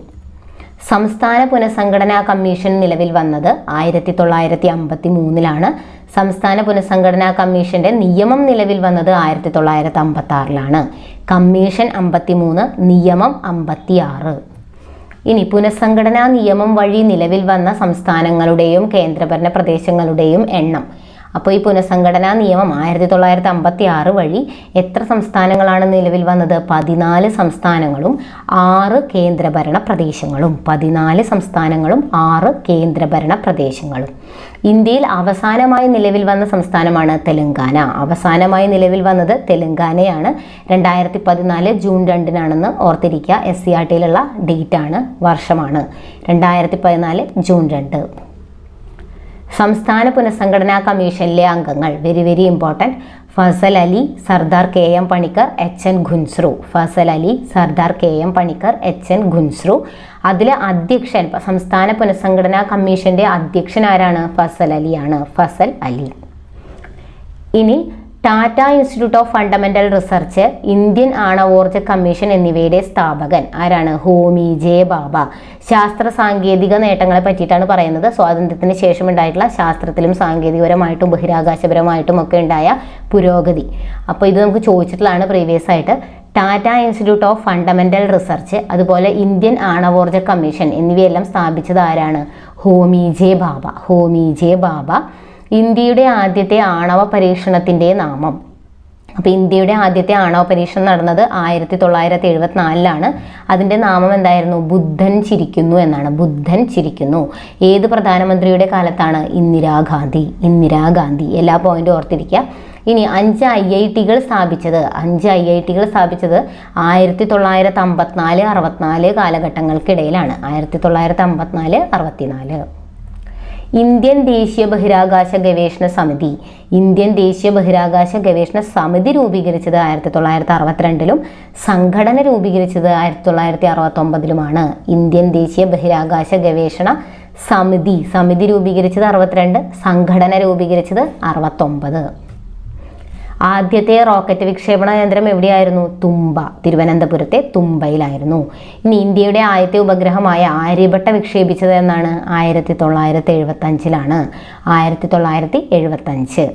സംസ്ഥാന പുനഃസംഘടനാ കമ്മീഷൻ നിലവിൽ വന്നത് 1953 സംസ്ഥാന പുനഃസംഘടനാ കമ്മീഷന്റെ നിയമം നിലവിൽ വന്നത് 1956 കമ്മീഷൻ 53, നിയമം 56. ഇനി പുനഃസംഘടനാ നിയമം വഴി നിലവിൽ വന്ന സംസ്ഥാനങ്ങളുടെയും കേന്ദ്രഭരണ പ്രദേശങ്ങളുടെയും എണ്ണം. അപ്പോൾ ഈ പുനഃസംഘടനാ നിയമം 1956 വഴി എത്ര സംസ്ഥാനങ്ങളാണ് നിലവിൽ വന്നത്? 14 സംസ്ഥാനങ്ങളും 6 കേന്ദ്രഭരണ പ്രദേശങ്ങളും. 14 സംസ്ഥാനങ്ങളും 6 കേന്ദ്രഭരണ പ്രദേശങ്ങളും. ഇന്ത്യയിൽ അവസാനമായി നിലവിൽ വന്ന സംസ്ഥാനമാണ് തെലങ്കാന. അവസാനമായി നിലവിൽ വന്നത് തെലങ്കാനയാണ്. 2014 ജൂൺ 2 ഓർത്തിരിക്കുക. SCRTയിലുള്ള ഡേറ്റ് ആണ്, വർഷമാണ് 2014 ജൂൺ 2. സംസ്ഥാന പുനഃസംഘടനാ കമ്മീഷനിലെ അംഗങ്ങൾ very important. Fazal Ali, Sardar KM Panikkar, HN Kunzru. Fazal Ali, Sardar KM Panikkar, HN Kunzru. അതിൽ അധ്യക്ഷൻ, സംസ്ഥാന പുനഃസംഘടനാ കമ്മീഷന്റെ അധ്യക്ഷൻ ആരാണ്? ഫസൽ അലിയാണ്. ഫസൽ അലി. ഇനി Tata institute of fundamental research, Indian ആണവോർജ കമ്മീഷൻ എന്നിവയുടെ സ്ഥാപകൻ ആരാണ്? ഹോമി ജെ ഭാഭ. ശാസ്ത്ര സാങ്കേതിക നേട്ടങ്ങളെ പറ്റിയിട്ടാണ് പറയുന്നത്. സ്വാതന്ത്ര്യത്തിന് ശേഷം ഉണ്ടായിട്ടുള്ള ശാസ്ത്രത്തിലും സാങ്കേതികപരമായിട്ടും ബഹിരാകാശപരമായിട്ടും ഒക്കെ ഉണ്ടായ പുരോഗതി. അപ്പോൾ ഇത് നമുക്ക് ചോദിച്ചിട്ടുള്ളതാണ് പ്രീവിയസ് ആയിട്ട്. Tata institute of fundamental research, അതുപോലെ ഇന്ത്യൻ ആണവോർജ കമ്മീഷൻ എന്നിവയെല്ലാം സ്ഥാപിച്ചത് ആരാണ്? ഹോമി ജെ ഭാഭ. ഇന്ത്യയുടെ ആദ്യത്തെ ആണവ പരീക്ഷണത്തിൻ്റെ നാമം. അപ്പോൾ ഇന്ത്യയുടെ ആദ്യത്തെ ആണവ പരീക്ഷണം നടന്നത് 1974 അതിൻ്റെ നാമം എന്തായിരുന്നു? ബുദ്ധൻ ചിരിക്കുന്നു എന്നാണ്. ബുദ്ധൻ ചിരിക്കുന്നു. ഏത് പ്രധാനമന്ത്രിയുടെ കാലത്താണ്? ഇന്ദിരാഗാന്ധി. എല്ലാ പോയിന്റും ഓർത്തിരിക്കുക. ഇനി 5 IITകൾ സ്ഥാപിച്ചത് 1954-64 കാലഘട്ടങ്ങൾക്കിടയിലാണ്. 1954-64. ഇന്ത്യൻ ദേശീയ ബഹിരാകാശ ഗവേഷണ സമിതി. ഇന്ത്യൻ ദേശീയ ബഹിരാകാശ ഗവേഷണ സമിതി രൂപീകരിച്ചത് 1962-ലും സംഘടന രൂപീകരിച്ചത് 1969-ലുമാണ്. ഇന്ത്യൻ ദേശീയ ബഹിരാകാശ ഗവേഷണ സമിതി രൂപീകരിച്ചത് 62, സംഘടന രൂപീകരിച്ചത് 69. ആദ്യത്തെ റോക്കറ്റ് വിക്ഷേപണ കേന്ദ്രം എവിടെയായിരുന്നു? തുമ്പ, തിരുവനന്തപുരത്തെ തുമ്പയിലായിരുന്നു. ഇനി ഇന്ത്യയുടെ ആദ്യത്തെ ഉപഗ്രഹമായ ആര്യഭട്ട വിക്ഷേപിച്ചത് എന്നാണ്? 1975-ലാണ്. 1975.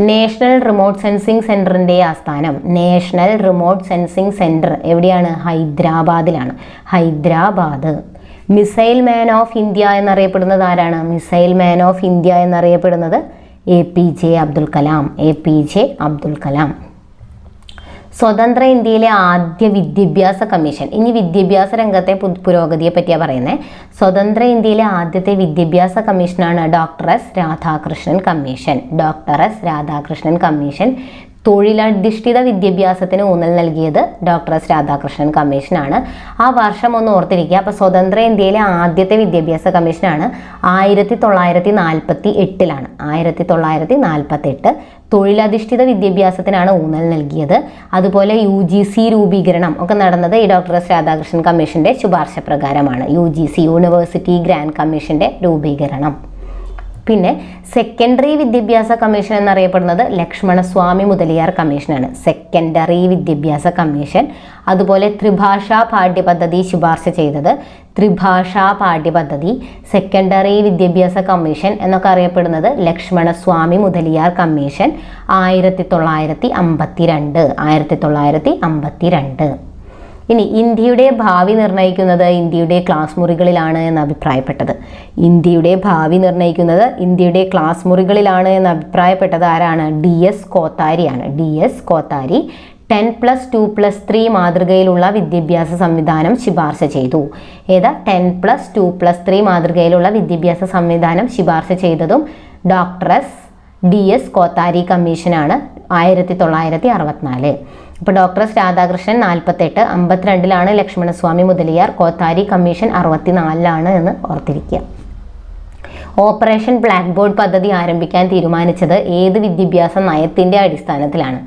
നാഷണൽ റിമോട്ട് സെൻസിംഗ് സെന്ററിന്റെ ആസ്ഥാനം. നാഷണൽ റിമോട്ട് സെൻസിംഗ് സെന്റർ എവിടെയാണ്? ഹൈദരാബാദിലാണ്. Hyderabad. Missile man of India എന്നറിയപ്പെടുന്നത് ആരാണ്? മിസൈൽ മാൻ ഓഫ് ഇന്ത്യ എന്നറിയപ്പെടുന്നത് APJ അബ്ദുൽ കലാം. APJ അബ്ദുൽ കലാം. സ്വതന്ത്ര ഇന്ത്യയിലെ ആദ്യ വിദ്യാഭ്യാസ കമ്മീഷൻ. ഇനി വിദ്യാഭ്യാസ രംഗത്തെ പുരോഗതിയെ പറ്റിയാണ് പറയുന്നത്. സ്വതന്ത്ര ഇന്ത്യയിലെ ആദ്യത്തെ വിദ്യാഭ്യാസ കമ്മീഷനാണ് doctor S Radhakrishnan commission. Doctor S Radhakrishnan commission. തൊഴിലധിഷ്ഠിത വിദ്യാഭ്യാസത്തിന് ഊന്നൽ നൽകിയത് ഡോക്ടർ എസ് രാധാകൃഷ്ണൻ കമ്മീഷനാണ്. ആ വർഷം ഒന്ന് ഓർത്തിരിക്കുക. അപ്പോൾ സ്വതന്ത്ര ഇന്ത്യയിലെ ആദ്യത്തെ വിദ്യാഭ്യാസ കമ്മീഷനാണ് 1948-ലാണ്. 1948. തൊഴിലധിഷ്ഠിത വിദ്യാഭ്യാസത്തിനാണ് ഊന്നൽ നൽകിയത്. അതുപോലെ UGC രൂപീകരണം ഒക്കെ നടന്നത് ഈ ഡോക്ടർ എസ് രാധാകൃഷ്ണൻ കമ്മീഷന്റെ ശുപാർശ പ്രകാരമാണ്. UGC, യൂണിവേഴ്സിറ്റി ഗ്രാൻഡ് കമ്മീഷന്റെ രൂപീകരണം. പിന്നെ സെക്കൻഡറി വിദ്യാഭ്യാസ കമ്മീഷൻ എന്നറിയപ്പെടുന്നത് ലക്ഷ്മണസ്വാമി മുതലിയാർ കമ്മീഷനാണ്. സെക്കൻഡറി വിദ്യാഭ്യാസ കമ്മീഷൻ. അതുപോലെ ത്രിഭാഷാ പാഠ്യപദ്ധതി ശുപാർശ ചെയ്തത് ത്രിഭാഷാ പാഠ്യപദ്ധതി. സെക്കൻഡറി വിദ്യാഭ്യാസ കമ്മീഷൻ എന്നൊക്കെ അറിയപ്പെടുന്നത് ലക്ഷ്മണസ്വാമി മുതലിയാർ കമ്മീഷൻ. 1952. ഇനി ഇന്ത്യയുടെ ഭാവി നിർണ്ണയിക്കുന്നത് ഇന്ത്യയുടെ ക്ലാസ് മുറികളിലാണ് എന്ന് അഭിപ്രായപ്പെട്ടത്. ഇന്ത്യയുടെ ഭാവി നിർണ്ണയിക്കുന്നത് ഇന്ത്യയുടെ ക്ലാസ് മുറികളിലാണ് എന്ന് അഭിപ്രായപ്പെട്ടത് ആരാണ്? DS കോത്താരിയാണ്. DS കോത്താരി 10+2+3 മാതൃകയിലുള്ള വിദ്യാഭ്യാസ സംവിധാനം ശുപാർശ ചെയ്തു. ഏതാ? 10+2+3 മാതൃകയിലുള്ള വിദ്യാഭ്യാസ സംവിധാനം ശുപാർശ ചെയ്തതും ഡോക്ടർ DS കോത്താരി കമ്മീഷനാണ്. 1964. അപ്പോൾ ഡോക്ടർ എസ് രാധാകൃഷ്ണൻ 48, 52-ലാണ് ലക്ഷ്മണസ്വാമി മുതലിയാർ, കോത്താരി കമ്മീഷൻ 64-ലാണ് എന്ന് ഓർത്തിരിക്കുക. ഓപ്പറേഷൻ ബ്ലാക്ക് ബോർഡ് പദ്ധതി ആരംഭിക്കാൻ തീരുമാനിച്ചത് ഏത് വിദ്യാഭ്യാസ നയത്തിൻ്റെ അടിസ്ഥാനത്തിലാണ്?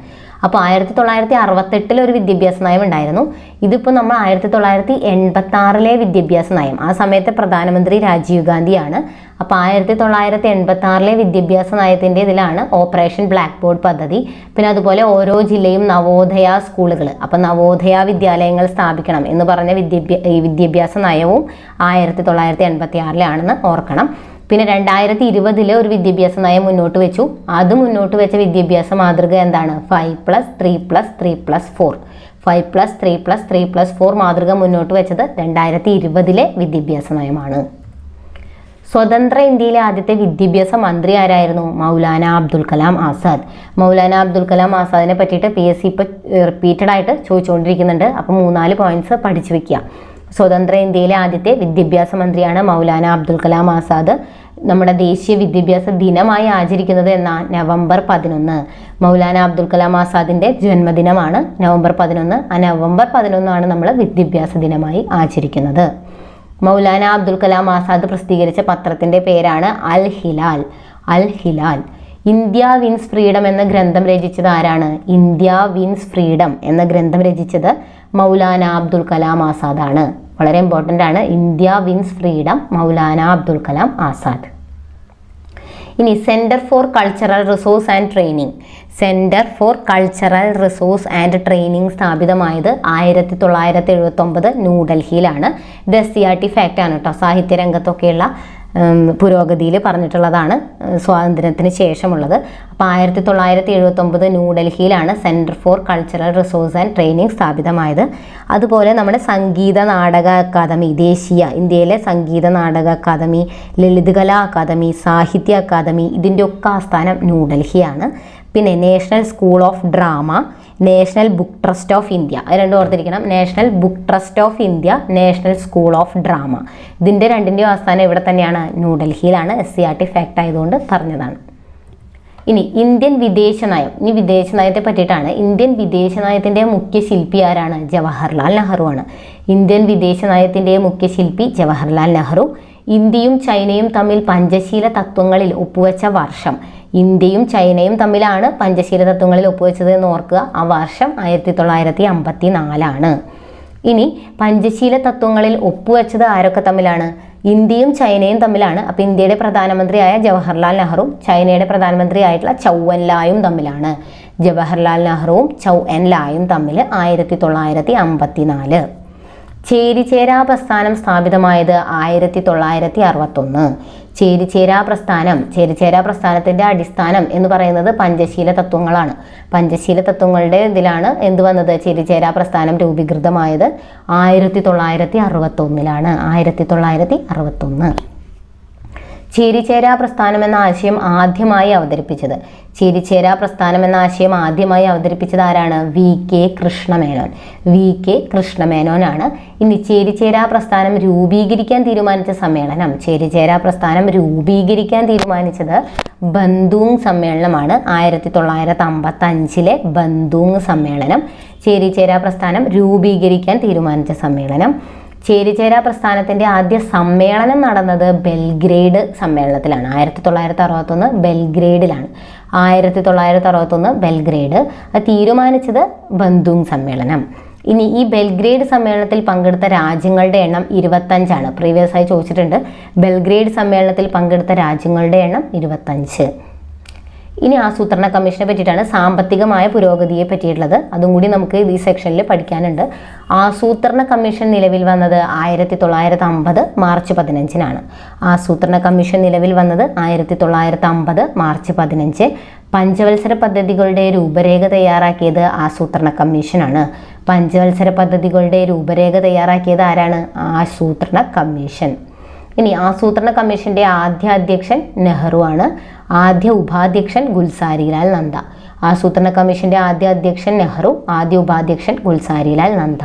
അപ്പോൾ 1968 ഒരു വിദ്യാഭ്യാസ നയം ഉണ്ടായിരുന്നു. ഇതിപ്പോൾ നമ്മൾ 1986 വിദ്യാഭ്യാസ നയം. ആ സമയത്തെ പ്രധാനമന്ത്രി രാജീവ് ഗാന്ധിയാണ്. അപ്പോൾ 1986 വിദ്യാഭ്യാസ നയത്തിൻ്റെ ഇതിലാണ് ഓപ്പറേഷൻ ബ്ലാക്ക് ബോർഡ് പദ്ധതി. പിന്നെ അതുപോലെ ഓരോ ജില്ലയും നവോദയ സ്കൂളുകൾ, അപ്പോൾ നവോദയ വിദ്യാലയങ്ങൾ സ്ഥാപിക്കണം എന്ന് പറഞ്ഞ വിദ്യാഭ്യാസ നയവും 1986 ഓർക്കണം. പിന്നെ 2020 ഒരു വിദ്യാഭ്യാസ നയം മുന്നോട്ട് വെച്ചു. അത് മുന്നോട്ട് വെച്ച വിദ്യാഭ്യാസ മാതൃക എന്താണ്? 5+3+3+4. 5+3+3+4 മാതൃക മുന്നോട്ട് വെച്ചത് 2020 വിദ്യാഭ്യാസ നയമാണ്. സ്വതന്ത്ര ഇന്ത്യയിലെ ആദ്യത്തെ വിദ്യാഭ്യാസ മന്ത്രി ആരായിരുന്നു? മൗലാന അബ്ദുൽ കലാം ആസാദ്. മൗലാന അബ്ദുൽ കലാം ആസാദിനെ പറ്റിയിട്ട് PSC ഇപ്പോൾ റിപ്പീറ്റഡ് ആയിട്ട് ചോദിച്ചുകൊണ്ടിരിക്കുന്നുണ്ട്. അപ്പോൾ 3-4 പോയിന്റ്സ് പഠിച്ചു വെക്കുക. സ്വതന്ത്ര ഇന്ത്യയിലെ ആദ്യത്തെ വിദ്യാഭ്യാസ മന്ത്രിയാണ് മൗലാന അബ്ദുൽ കലാം ആസാദ്. നമ്മുടെ ദേശീയ വിദ്യാഭ്യാസ ദിനമായി ആചരിക്കുന്നത് നവംബർ 11. മൗലാന അബ്ദുൽ കലാം ആസാദിൻ്റെ ജന്മദിനമാണ് നവംബർ 11. ആ നവംബർ 11 നമ്മൾ വിദ്യാഭ്യാസ ദിനമായി ആചരിക്കുന്നത്. മൗലാന അബ്ദുൽ കലാം ആസാദ് പ്രസിദ്ധീകരിച്ച പത്രത്തിൻ്റെ പേരാണ് അൽ ഹിലാൽ. അൽ ഹിലാൽ. ഇന്ത്യ വിൻസ് ഫ്രീഡം എന്ന ഗ്രന്ഥം രചിച്ചത് ആരാണ്? ഇന്ത്യ വിൻസ് ഫ്രീഡം എന്ന ഗ്രന്ഥം രചിച്ചത് മൗലാന അബ്ദുൽ കലാം ആസാദാണ്. വളരെ ഇമ്പോർട്ടൻ്റ് ആണ്. India wins freedom, Maulana Abdul Kalam Azad. ഇനി centre for cultural resource and training. Centre for cultural resource and training സ്ഥാപിതമായത് 1979 ന്യൂഡൽഹിയിലാണ്. ഇത് SCERT ഫാക്റ്റ് ആണ് കേട്ടോ. സാഹിത്യ രംഗത്തൊക്കെയുള്ള പുരോഗതിയിൽ പറഞ്ഞിട്ടുള്ളതാണ് സ്വാതന്ത്ര്യത്തിന് ശേഷമുള്ളത്. അപ്പോൾ 1979 ന്യൂഡൽഹിയിലാണ് centre for cultural resource and training സ്ഥാപിതമായത്. അതുപോലെ നമ്മുടെ സംഗീത നാടക അക്കാദമി, ഇന്ത്യയിലെ Sangeetha Nataka academy, Lalithakala academy, Sahitya academy, ഇതിൻ്റെ ഒക്കെ ആസ്ഥാനം ന്യൂഡൽഹിയാണ്. പിന്നെ national school of drama, national book trust of India, അത് രണ്ടും ഓർത്തിരിക്കണം. National book trust of India, national school of drama, ഇതിൻ്റെ രണ്ടിൻ്റെയും ആസ്ഥാനം ഇവിടെ തന്നെയാണ്, ന്യൂഡൽഹിയിലാണ്. SCERT ഫാക്റ്റ് ആയതുകൊണ്ട് പറഞ്ഞതാണ്. ഇനി ഇന്ത്യൻ വിദേശ നയം. ഇനി വിദേശ നയത്തെ പറ്റിയിട്ടാണ്. ഇന്ത്യൻ വിദേശ നയത്തിൻ്റെ മുഖ്യ ശില്പി ആരാണ്? ജവഹർലാൽ നെഹ്റു ആണ്. ഇന്ത്യൻ വിദേശ നയത്തിൻ്റെ മുഖ്യ ശില്പി ജവഹർലാൽ നെഹ്റു. ഇന്ത്യയും ചൈനയും തമ്മിൽ പഞ്ചശീല തത്വങ്ങളിൽ ഒപ്പുവെച്ച വർഷം. ഇന്ത്യയും ചൈനയും തമ്മിലാണ് പഞ്ചശീല തത്വങ്ങളിൽ ഒപ്പുവെച്ചത് എന്ന് ഓർക്കുക. ആ വർഷം 1954. ഇനി പഞ്ചശീല തത്വങ്ങളിൽ ഒപ്പുവെച്ചത് ആരൊക്കെ തമ്മിലാണ്? ഇന്ത്യയും ചൈനയും തമ്മിലാണ്. അപ്പോൾ ഇന്ത്യയുടെ പ്രധാനമന്ത്രിയായ ജവഹർലാൽ നെഹ്റുവും ചൈനയുടെ പ്രധാനമന്ത്രിയായിട്ടുള്ള ചൗ എൻ ലായും തമ്മിലാണ്. ജവഹർലാൽ നെഹ്റുവും ചൗ എൻ ലായും തമ്മിൽ 1954. ചേരിചേരാ പ്രസ്ഥാനം സ്ഥാപിതമായത് 1961. ചേരിചേരാ പ്രസ്ഥാനത്തിൻ്റെ അടിസ്ഥാനം എന്ന് പറയുന്നത് പഞ്ചശീല തത്വങ്ങളാണ്. പഞ്ചശീല തത്വങ്ങളുടെ ഇതിലാണ് എന്ത് വന്നത്? ചേരിചേരാ പ്രസ്ഥാനം രൂപീകൃതമായത് 1961. 1961. ചേരിചേരാ പ്രസ്ഥാനം എന്ന ആശയം ആദ്യമായി അവതരിപ്പിച്ചത് ആരാണ്? വി കെ കൃഷ്ണമേനോനാണ്. ഇനി ചേരിചേരാ പ്രസ്ഥാനം രൂപീകരിക്കാൻ തീരുമാനിച്ചത് ബന്ദൂങ് സമ്മേളനമാണ്. 1955 ബന്ദൂങ് സമ്മേളനം ചേരിചേരാ പ്രസ്ഥാനം രൂപീകരിക്കാൻ തീരുമാനിച്ച സമ്മേളനം. ചേരിചേരാ പ്രസ്ഥാനത്തിൻ്റെ ആദ്യ സമ്മേളനം നടന്നത് ബെൽഗ്രേഡ് സമ്മേളനത്തിലാണ്. 1961 ബെൽഗ്രേഡിലാണ്. 1961 ബെൽഗ്രേഡ്. അത് തീരുമാനിച്ചത് ബന്ദൂങ് സമ്മേളനം. ഇനി ഈ ബെൽഗ്രേഡ് സമ്മേളനത്തിൽ പങ്കെടുത്ത രാജ്യങ്ങളുടെ എണ്ണം 25ആണ്. പ്രീവിയസ് ആയി ചോദിച്ചിട്ടുണ്ട്. ബെൽഗ്രേഡ് സമ്മേളനത്തിൽ പങ്കെടുത്ത രാജ്യങ്ങളുടെ എണ്ണം 25. ഇനി ആസൂത്രണ കമ്മീഷനെ പറ്റിയിട്ടാണ്, സാമ്പത്തികമായ പുരോഗതിയെ പറ്റിയിട്ടുള്ളത്. അതും കൂടി നമുക്ക് ഈ സെക്ഷനിൽ പഠിക്കാനുണ്ട്. ആസൂത്രണ കമ്മീഷൻ നിലവിൽ വന്നത് 1950 മാർച്ച് 15. ആസൂത്രണ കമ്മീഷൻ നിലവിൽ വന്നത് 1950 മാർച്ച് 15. പഞ്ചവത്സര പദ്ധതികളുടെ രൂപരേഖ തയ്യാറാക്കിയത് ആസൂത്രണ കമ്മീഷനാണ്. പഞ്ചവത്സര പദ്ധതികളുടെ രൂപരേഖ തയ്യാറാക്കിയത് ആരാണ്? ആസൂത്രണ കമ്മീഷൻ. ഇനി ആസൂത്രണ കമ്മീഷന്റെ ആദ്യ അധ്യക്ഷൻ നെഹ്റു ആണ്. ആദ്യ ഉപാധ്യക്ഷൻ ഗുൽസാരിലാൽ നന്ദ. ആസൂത്രണ കമ്മീഷന്റെ ആദ്യ അധ്യക്ഷൻ നെഹ്റു, ആദ്യ ഉപാധ്യക്ഷൻ ഗുൽസാരിലാൽ നന്ദ.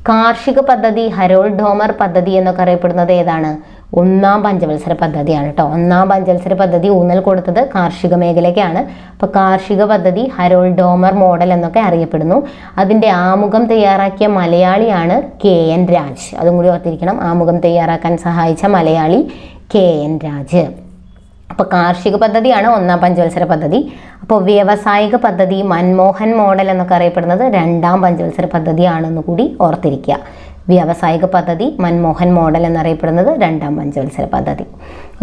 കാർഷിക പദ്ധതി, ഹരോൾഡ് ഡോമർ പദ്ധതി എന്നൊക്കെ അറിയപ്പെടുന്നത് ഏതാണ്? ഒന്നാം പഞ്ചവത്സര പദ്ധതിയാണ് കേട്ടോ. ഒന്നാം പഞ്ചവത്സര പദ്ധതി ഊന്നൽ കൊടുത്തത് കാർഷിക മേഖലയ്ക്കാണ്. അപ്പോൾ കാർഷിക പദ്ധതി ഹരോൾഡ് ഡോമർ മോഡൽ എന്നൊക്കെ അറിയപ്പെടുന്നു. അതിൻ്റെ ആമുഖം തയ്യാറാക്കിയ മലയാളിയാണ് KN രാജ്. അതും കൂടി ഓർത്തിരിക്കണം. ആമുഖം തയ്യാറാക്കാൻ സഹായിച്ച മലയാളി KN രാജ്. അപ്പോൾ കാർഷിക പദ്ധതിയാണ് ഒന്നാം പഞ്ചവത്സര പദ്ധതി. അപ്പോൾ വ്യാവസായിക പദ്ധതി, മൻമോഹൻ മോഡൽ എന്നൊക്കെ അറിയപ്പെടുന്നത് രണ്ടാം പഞ്ചവത്സര പദ്ധതിയാണെന്ന് കൂടി ഓർത്തിരിക്കുക. വ്യാവസായിക പദ്ധതി, മൻമോഹൻ മോഡൽ എന്നറിയപ്പെടുന്നത് രണ്ടാം പഞ്ചവത്സര പദ്ധതി.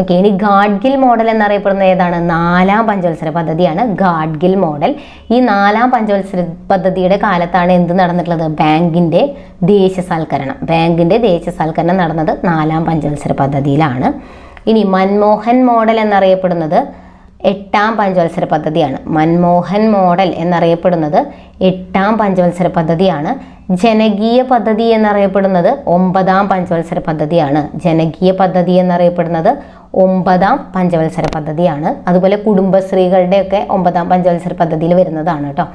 ഓക്കെ, ഇനി ഗാഡ്ഗിൽ മോഡൽ എന്നറിയപ്പെടുന്നത് ഏതാണ്? നാലാം പഞ്ചവത്സര പദ്ധതിയാണ് ഗാഡ്ഗിൽ മോഡൽ. ഈ നാലാം പഞ്ചവത്സര പദ്ധതിയുടെ കാലത്താണ് എന്ത് നടന്നിട്ടുള്ളത്? ബാങ്കിൻ്റെ ദേശസാൽക്കരണം നടന്നത് നാലാം പഞ്ചവത്സര പദ്ധതിയിലാണ്. ഇനി മൻമോഹൻ മോഡൽ എന്നറിയപ്പെടുന്നത് എട്ടാം പഞ്ചവത്സര പദ്ധതിയാണ്. മൻമോഹൻ മോഡൽ എന്നറിയപ്പെടുന്നത് എട്ടാം പഞ്ചവത്സര പദ്ധതിയാണ്. ജനകീയ പദ്ധതി എന്നറിയപ്പെടുന്നത് ഒമ്പതാം പഞ്ചവത്സര പദ്ധതിയാണ്. ജനകീയ പദ്ധതി എന്നറിയപ്പെടുന്നത് ഒമ്പതാം പഞ്ചവത്സര പദ്ധതിയാണ്. അതുപോലെ കുടുംബശ്രീകളുടെയൊക്കെ ഒമ്പതാം പഞ്ചവത്സര പദ്ധതിയിൽ വരുന്നതാണ് കേട്ടോ.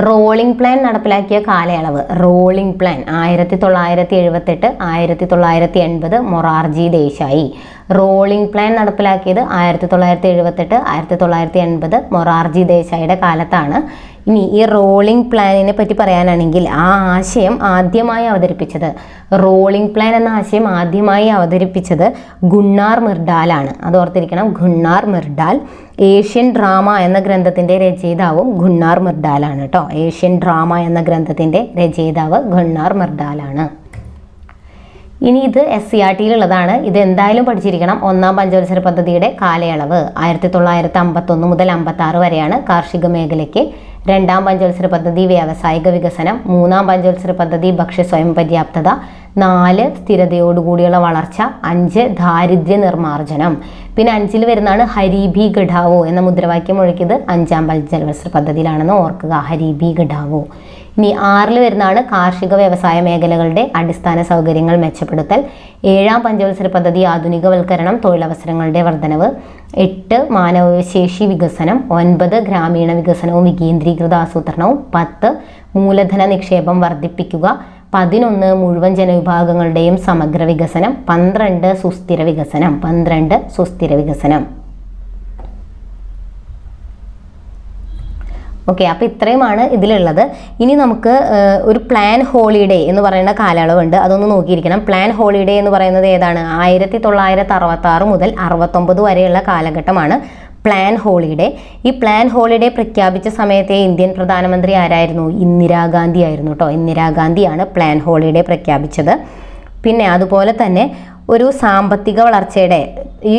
റോളിംഗ് പ്ലാൻ നടപ്പിലാക്കിയ കാലയളവ്. Rolling plan 1978 1980 Morarji Desai. Rolling plan നടപ്പിലാക്കിയത് 1978 1980 മൊറാർജി ദേശായിയുടെ കാലത്താണ്. ഇനി ഈ റോളിംഗ് പ്ലാനിനെ പറ്റി പറയാനാണെങ്കിൽ ആ ആശയം ആദ്യമായി അവതരിപ്പിച്ചത്, റോളിംഗ് പ്ലാൻ എന്ന ആശയം ആദ്യമായി അവതരിപ്പിച്ചത് ഗുണ്ണാർ മിർഡാലാണ്. അത് ഓർത്തിരിക്കണം, ഗുണ്ണാർ മിർഡാൽ. ഏഷ്യൻ ഡ്രാമ എന്ന ഗ്രന്ഥത്തിൻ്റെ രചയിതാവും ഗുണ്ണാർ മിർഡാലാണ് കേട്ടോ. ഏഷ്യൻ ഡ്രാമ എന്ന ഗ്രന്ഥത്തിൻ്റെ രചയിതാവ് ഗുണ്ണാർ മിർഡാലാണ്. ഇനി ഇത് SCERT-യിലുള്ളതാണ്. ഇത് എന്തായാലും പഠിച്ചിരിക്കണം. ഒന്നാം പഞ്ചവത്സര പദ്ധതിയുടെ കാലയളവ് 1951 മുതൽ 56 വരെയാണ് കാർഷിക മേഖലയ്ക്ക്. രണ്ടാം പഞ്ചവത്സര പദ്ധതി വ്യാവസായിക വികസനം. മൂന്നാം പഞ്ചവത്സര പദ്ധതി ഭക്ഷ്യ സ്വയം പര്യാപ്തത. 4 സ്ഥിരതയോടുകൂടിയുള്ള വളർച്ച. 5 ദാരിദ്ര്യ നിർമ്മാർജ്ജനം. പിന്നെ 5-ൽ വരുന്നതാണ് ഹരിബി ഗഡാവോ എന്ന മുദ്രാവാക്യം ഒഴുക്കിയത് 5ആം പഞ്ചവത്സര പദ്ധതിയിലാണെന്ന് ഓർക്കുക. ഹരിബി ഗഡാവോ. ഇനി 6-ൽ വരുന്നതാണ് കാർഷിക വ്യവസായ മേഖലകളുടെ അടിസ്ഥാന സൗകര്യങ്ങൾ മെച്ചപ്പെടുത്തൽ. 7ആം പഞ്ചവത്സര പദ്ധതി ആധുനികവൽക്കരണം, തൊഴിലവസരങ്ങളുടെ വർധനവ്. 8 മാനവശേഷി വികസനം. 9 ഗ്രാമീണ വികസനവും വികേന്ദ്രീകൃത ആസൂത്രണവും. 10 മൂലധന നിക്ഷേപം വർദ്ധിപ്പിക്കുക. 11 മുഴുവൻ ജനവിഭാഗങ്ങളുടെയും സമഗ്ര വികസനം. 12 സുസ്ഥിര വികസനം. ഓക്കെ, അപ്പോൾ ഇത്രയുമാണ് ഇതിലുള്ളത്. ഇനി നമുക്ക് ഒരു പ്ലാൻ ഹോളിഡേ എന്ന് പറയുന്ന കാലയളവുണ്ട്, അതൊന്ന് നോക്കിയിരിക്കണം. പ്ലാൻ ഹോളിഡേ എന്ന് പറയുന്നത് ഏതാണ്? 1966 മുതൽ 69 വരെയുള്ള കാലഘട്ടമാണ് പ്ലാൻ ഹോളിഡേ. ഈ പ്ലാൻ ഹോളിഡേ പ്രഖ്യാപിച്ച സമയത്തെ ഇന്ത്യൻ പ്രധാനമന്ത്രി ആരായിരുന്നു? ഇന്ദിരാഗാന്ധി ആയിരുന്നു കേട്ടോ. ഇന്ദിരാഗാന്ധിയാണ് പ്ലാൻ ഹോളിഡേ പ്രഖ്യാപിച്ചത്. പിന്നെ അതുപോലെ തന്നെ ഒരു സാമ്പത്തിക വളർച്ചയുടെ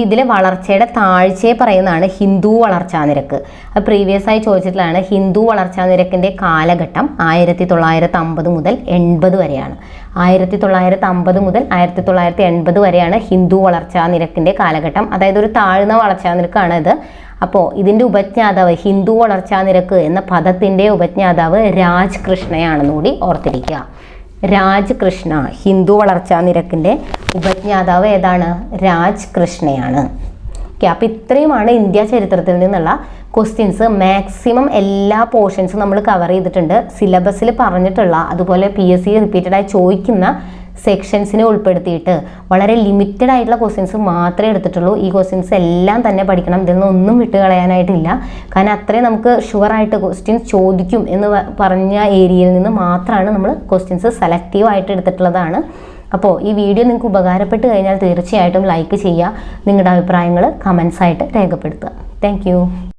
ഇതിലെ വളർച്ചയുടെ താഴ്ചയെ പറയുന്നതാണ് ഹിന്ദു വളർച്ചാ നിരക്ക്. അത് പ്രീവിയസ് ആയി ചോദിച്ചിട്ടുള്ളതാണ്. ഹിന്ദു വളർച്ചാ നിരക്കിൻ്റെ കാലഘട്ടം 1950 മുതൽ 80 വരെയാണ്. 1950 മുതൽ 1980 വരെയാണ് ഹിന്ദു വളർച്ചാ നിരക്കിൻ്റെ കാലഘട്ടം. അതായത് ഒരു താഴ്ന്ന വളർച്ചാ നിരക്കാണ് ഇത്. അപ്പോൾ ഇതിൻ്റെ ഉപജ്ഞാതാവ്, ഹിന്ദു വളർച്ചാ നിരക്ക് എന്ന പദത്തിൻ്റെ ഉപജ്ഞാതാവ് രാജ് കൃഷ്ണയാണെന്നുകൂടി ഓർത്തിരിക്കുക. രാജ് കൃഷ്ണ, ഹിന്ദു വളർച്ചാ നിരക്കിൻ്റെ ഉപജ്ഞാതാവ് ഏതാണ്? രാജ് കൃഷ്ണയാണ്. ഓക്കെ, അപ്പോൾ ഇത്രയുമാണ് ഇന്ത്യ ചരിത്രത്തിൽ നിന്നുള്ള ക്വസ്റ്റ്യൻസ്. മാക്സിമം എല്ലാ പോർഷൻസും നമ്മൾ കവർ ചെയ്തിട്ടുണ്ട്. സിലബസിൽ പറഞ്ഞിട്ടുള്ള അതുപോലെ PSC റിപ്പീറ്റഡായി ചോദിക്കുന്ന സെക്ഷൻസിനെ ഉൾപ്പെടുത്തിയിട്ട് വളരെ ലിമിറ്റഡ് ആയിട്ടുള്ള ക്വസ്റ്റ്യൻസ് മാത്രമേ എടുത്തിട്ടുള്ളൂ. ഈ ക്വസ്റ്റ്യൻസ് എല്ലാം തന്നെ പഠിക്കണം, ഇതിൽ നിന്നൊന്നും വിട്ട് കളയാനായിട്ടില്ല. കാരണം അത്രയും നമുക്ക് ഷുവറായിട്ട് ക്വസ്റ്റ്യൻസ് ചോദിക്കും എന്ന് പറഞ്ഞ ഏരിയയിൽ നിന്ന് മാത്രമാണ് നമ്മൾ ക്വസ്റ്റ്യൻസ് സെലക്റ്റീവായിട്ട് എടുത്തിട്ടുള്ളതാണ്. അപ്പോൾ ഈ വീഡിയോ നിങ്ങൾക്ക് ഉപകാരപ്പെട്ട് കഴിഞ്ഞാൽ തീർച്ചയായിട്ടും ലൈക്ക് ചെയ്യുക. നിങ്ങളുടെ അഭിപ്രായങ്ങൾ കമൻസ് ആയിട്ട് രേഖപ്പെടുത്തുക. താങ്ക്